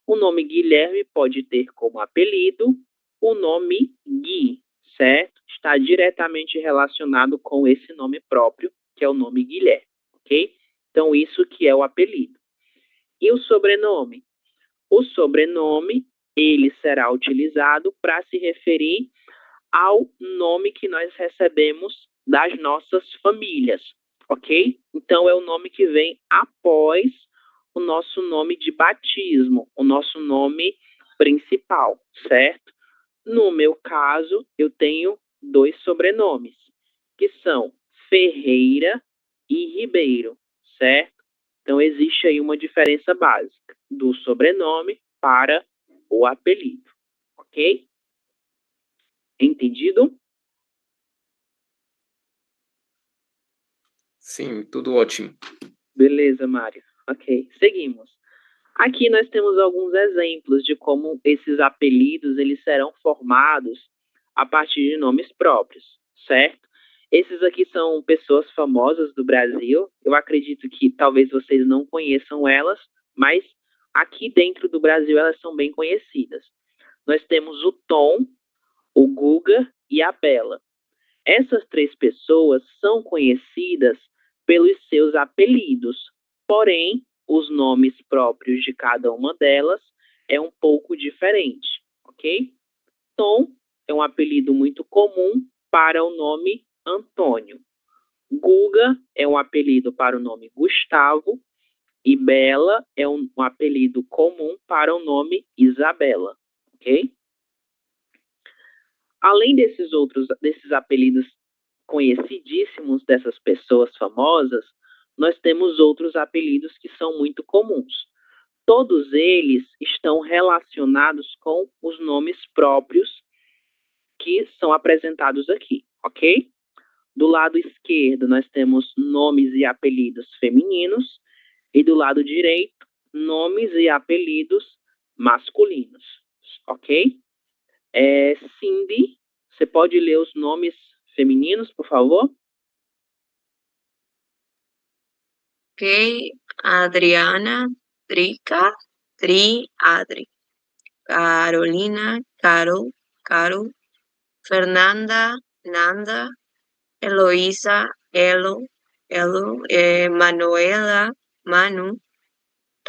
O nome Guilherme pode ter como apelido o nome Gui, certo? Está diretamente relacionado com esse nome próprio, que é o nome Guilherme, ok? Então, isso que é o apelido. E o sobrenome? O sobrenome, ele será utilizado para se referir ao nome que nós recebemos das nossas famílias, ok? Então, é o nome que vem após o nosso nome de batismo, o nosso nome principal, certo? No meu caso, eu tenho 2 sobrenomes, que são Ferreira e Ribeiro, certo? Então, existe aí uma diferença básica do sobrenome para o apelido, ok? Entendido? Sim, tudo ótimo. Beleza, Mário. Ok, seguimos. Aqui nós temos alguns exemplos de como esses apelidos eles serão formados a partir de nomes próprios, certo? Esses aqui são pessoas famosas do Brasil. Eu acredito que talvez vocês não conheçam elas, mas aqui dentro do Brasil elas são bem conhecidas. Nós temos o Tom, o Guga e a Bela. Essas 3 pessoas são conhecidas pelos seus apelidos, porém, os nomes próprios de cada uma delas é um pouco diferente, ok? Tom é um apelido muito comum para o nome Antônio. Guga é um apelido para o nome Gustavo e Bela é um apelido comum para o nome Isabela, ok? Além desses apelidos conhecidíssimos dessas pessoas famosas, nós temos outros apelidos que são muito comuns. Todos eles estão relacionados com os nomes próprios que são apresentados aqui, ok? Do lado esquerdo, nós temos nomes e apelidos femininos e do lado direito, nomes e apelidos masculinos, ok? Cindy, você pode ler os nomes femininos, por favor? Ok. Adriana, Drica, Tri, Adri. Carolina, Carol, Carol. Fernanda, Nanda. Eloísa, Elo, Elo. Manuela, Manu.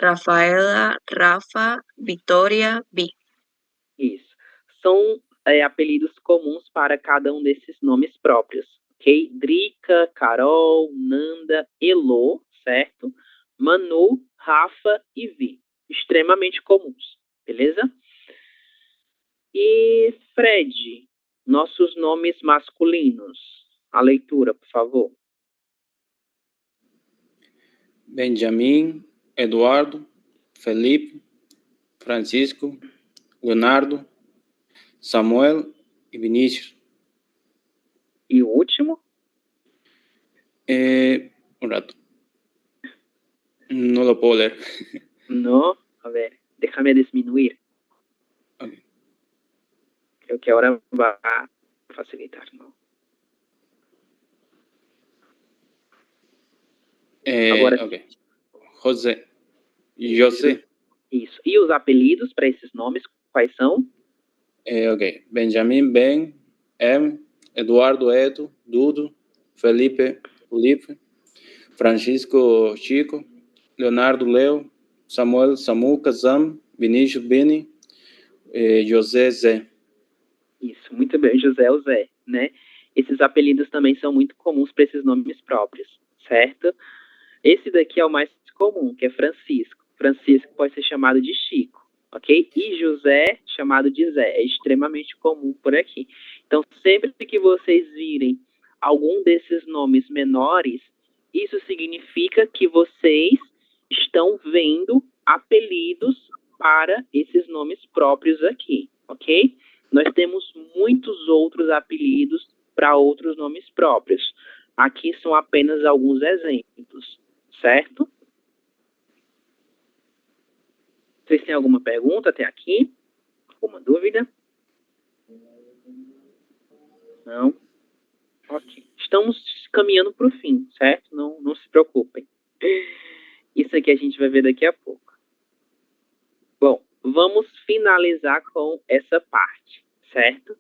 Rafaela, Rafa. Vitória, Vi. Isso. São apelidos comuns para cada um desses nomes próprios, ok? Drica, Carol, Nanda, Elo, certo? Manu, Rafa e Vi. Extremamente comuns, beleza? E Fred, nossos nomes masculinos. A leitura, por favor. Benjamin, Eduardo, Felipe, Francisco, Leonardo, Samuel y Vinicius. E o último? Un rato. No lo puedo leer. No, a ver, déjame disminuir. Okay. Creo que ahora va a facilitar, ¿no? Agora, Ok. José. José. Isso. E os apelidos para esses nomes, quais são? Ok. Benjamin, Ben, M, Eduardo, Edo, Dudu, Felipe, Felipe, Francisco, Chico, Leonardo, Leo, Samuel, Samuca, Zam, Vinícius, Bini, José, Zé. Isso, muito bem, José o Zé, né? Esses apelidos também são muito comuns para esses nomes próprios, certo? Esse daqui é o mais comum, que é Francisco. Francisco pode ser chamado de Chico, ok? E José, chamado de Zé. É extremamente comum por aqui. Então, sempre que vocês virem algum desses nomes menores, isso significa que vocês estão vendo apelidos para esses nomes próprios aqui, ok? Nós temos muitos outros apelidos para outros nomes próprios. Aqui são apenas alguns exemplos, certo? Vocês têm alguma pergunta até aqui? Alguma dúvida? Não? Ok. Estamos caminhando para o fim, certo? Não se preocupem. Isso aqui a gente vai ver daqui a pouco. Bom, vamos finalizar com essa parte, certo?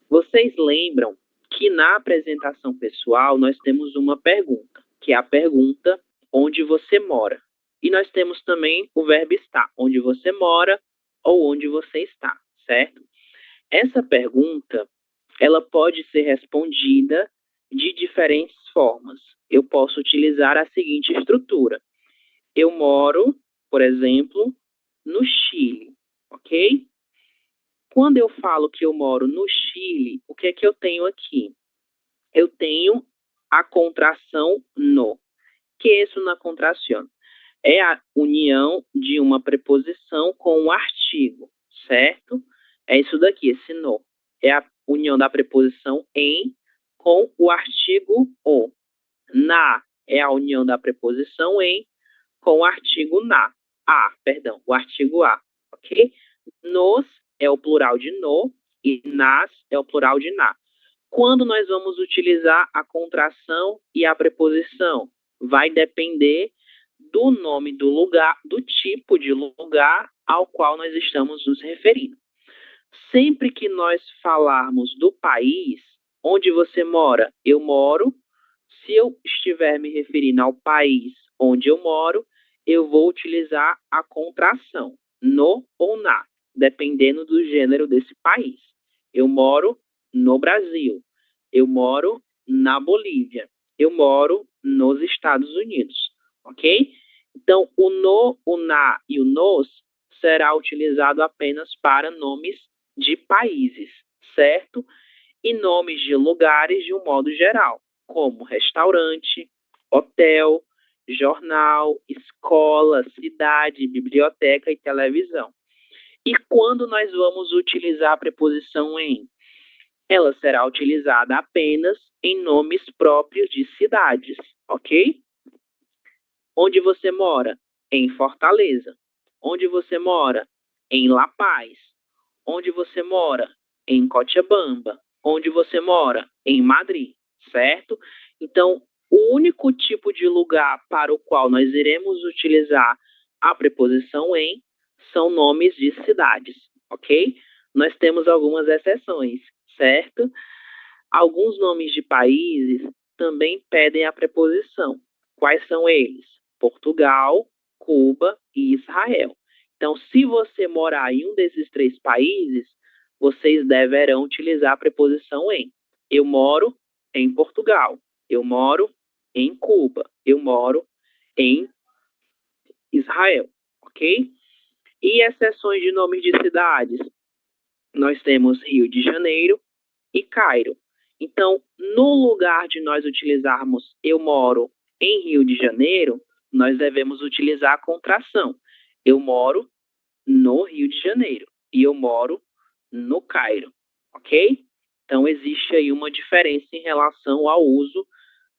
Vocês lembram que na apresentação pessoal nós temos uma pergunta, que é a pergunta onde você mora. E nós temos também o verbo estar, onde você mora ou onde você está, certo? Essa pergunta, ela pode ser respondida de diferentes formas. Eu posso utilizar a seguinte estrutura. Eu moro, por exemplo, no Chile, ok? Quando eu falo que eu moro no Chile, o que é que eu tenho aqui? Eu tenho a contração no. Que é isso na contração? É a união de uma preposição com um artigo, certo? É isso daqui, esse no. É a união da preposição em com o artigo o. Na é a união da preposição em com o artigo na. O artigo a, ok? Nos é o plural de no e nas é o plural de na. Quando nós vamos utilizar a contração e a preposição? Vai depender do nome do lugar, do tipo de lugar ao qual nós estamos nos referindo. Sempre que nós falarmos do país, onde você mora, eu moro. Se eu estiver me referindo ao país onde eu moro, eu vou utilizar a contração, no ou na, dependendo do gênero desse país. Eu moro no Brasil. Eu moro na Bolívia. Eu moro nos Estados Unidos, ok? Então, o no, o na e o nos será utilizado apenas para nomes de países, certo? E nomes de lugares de um modo geral, como restaurante, hotel, jornal, escola, cidade, biblioteca e televisão. E quando nós vamos utilizar a preposição em? Ela será utilizada apenas em nomes próprios de cidades, ok? Onde você mora? Em Fortaleza. Onde você mora? Em La Paz. Onde você mora? Em Cochabamba. Onde você mora? Em Madrid, certo? Então, O único tipo de lugar para o qual nós iremos utilizar a preposição em são nomes de cidades, ok? Nós temos algumas exceções, certo? Alguns nomes de países também pedem a preposição. Quais são eles? Portugal, Cuba e Israel. Então, se você morar em um desses 3 países, vocês deverão utilizar a preposição em. Eu moro em Portugal. Eu moro em Cuba. Eu moro em Israel, ok? E exceções de nomes de cidades? Nós temos Rio de Janeiro e Cairo. Então, no lugar de nós utilizarmos eu moro em Rio de Janeiro, nós devemos utilizar a contração. Eu moro no Rio de Janeiro e eu moro no Cairo, ok? Então, existe aí uma diferença em relação ao uso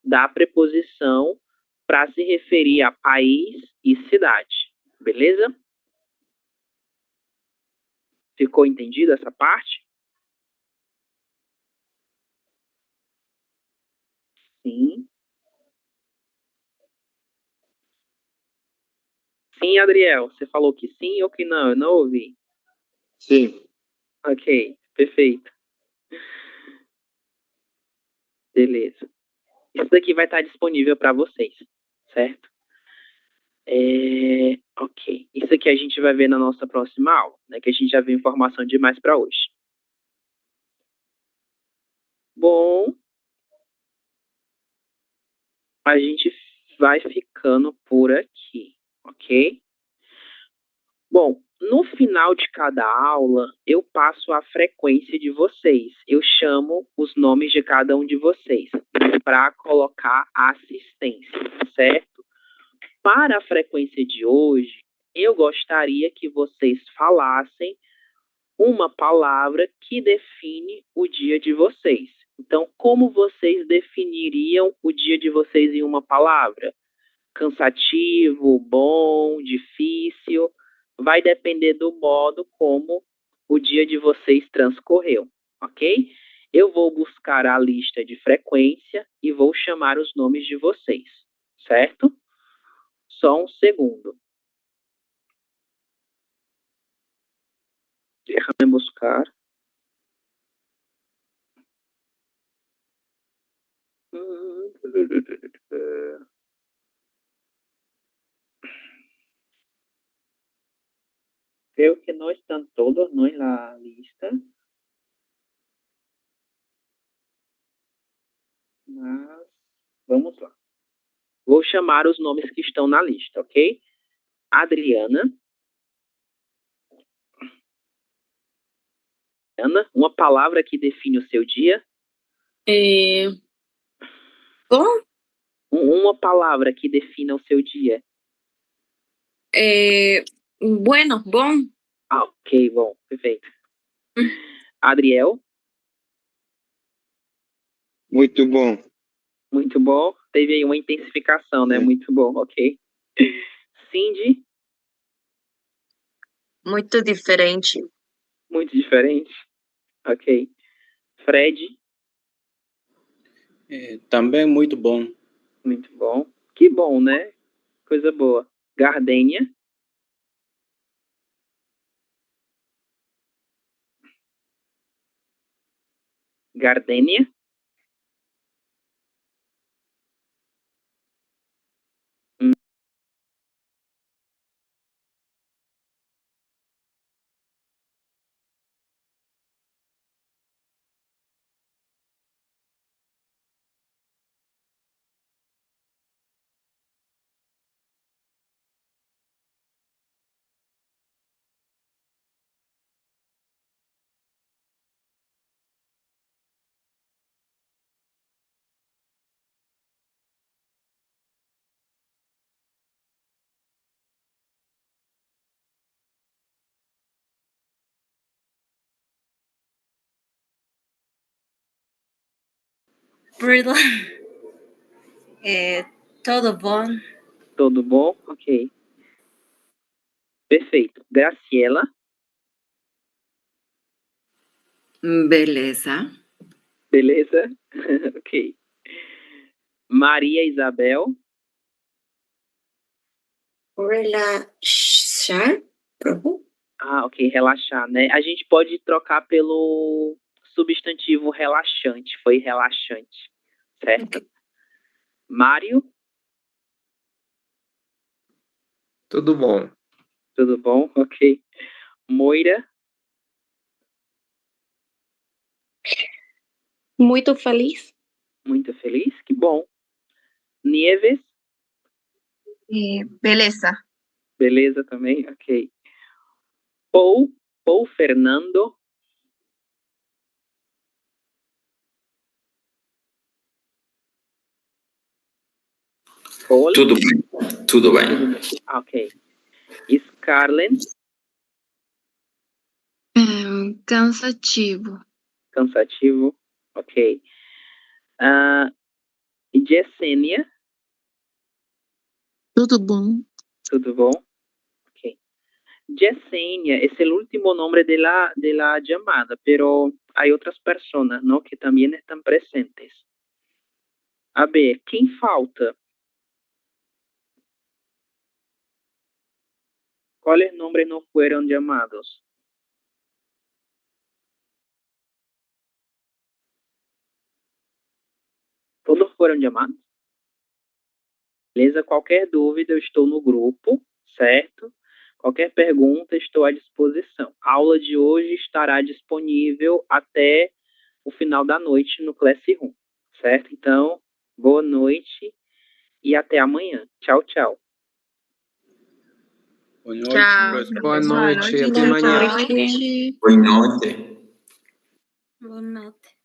da preposição para se referir a país e cidade, beleza? Ficou entendida essa parte? Sim. Sim, Adriel, você falou que sim ou que não? Eu não ouvi. Sim. Ok, perfeito. Beleza. Isso daqui vai estar disponível para vocês, certo? Ok. Isso aqui a gente vai ver na nossa próxima aula, né? Que a gente já viu informação demais para hoje. Bom, a gente vai ficando por aqui, ok? Bom, no final de cada aula, eu passo a frequência de vocês. Eu chamo os nomes de cada um de vocês para colocar a assistência, certo? Para a frequência de hoje, eu gostaria que vocês falassem uma palavra que define o dia de vocês. Então, como vocês definiriam o dia de vocês em uma palavra? Cansativo, bom, difícil? Vai depender do modo como o dia de vocês transcorreu, ok? Eu vou buscar a lista de frequência e vou chamar os nomes de vocês, certo? Só um segundo. Deixa-me buscar. Creo que no están todos, ¿no? En la lista. Mas vamos lá. Vou chamar os nomes que estão na lista, ok? Adriana. Ana, uma palavra que define o seu dia? Bom? Uma palavra que defina o seu dia. Bueno, bom. Ah, ok, bom, perfeito. Adriel. Muito bom. Muito bom. Teve aí uma intensificação, né? Muito bom, ok. Cindy. Muito diferente. Muito diferente. Ok. Fred. Também muito bom. Muito bom. Que bom, né? Coisa boa. Gardênia. Gardênia. Perdão. Todo bom? Tudo bom? Ok. Perfeito. Graciela. Beleza. Beleza? Ok. Maria Isabel. Relaxar, profu. Ah, ok, relaxar, né? A gente pode trocar pelo substantivo relaxante. Foi relaxante, certo? Ok. Mário, Tudo bom. tudo bom? Ok. Moira, Muito feliz. muito feliz, que bom. Nieves, Beleza. beleza também, ok. Paul Fernando, Paul, Tudo bem. Tudo bem. tudo bem. Ah, ok. Scarlett, Cansativo. cansativo, ok. Yesenia, Tudo bom? tudo bom? Ok. Yesenia es el último nombre de la llamada, pero hay otras personas, ¿no? Que también están presentes. A ver, ¿quién falta? ¿Cuáles nombres no fueron llamados? Todos foram llamados? Beleza? Qualquer dúvida, eu estou no grupo, certo? Qualquer pergunta, estou à disposição. A aula de hoje estará disponível até o final da noite no Classroom, certo? Então, boa noite e até amanhã. Tchau, tchau. Boa noite, Tchau. professor. Boa noite. Até Boa amanhã. noite. Boa noite. Boa noite.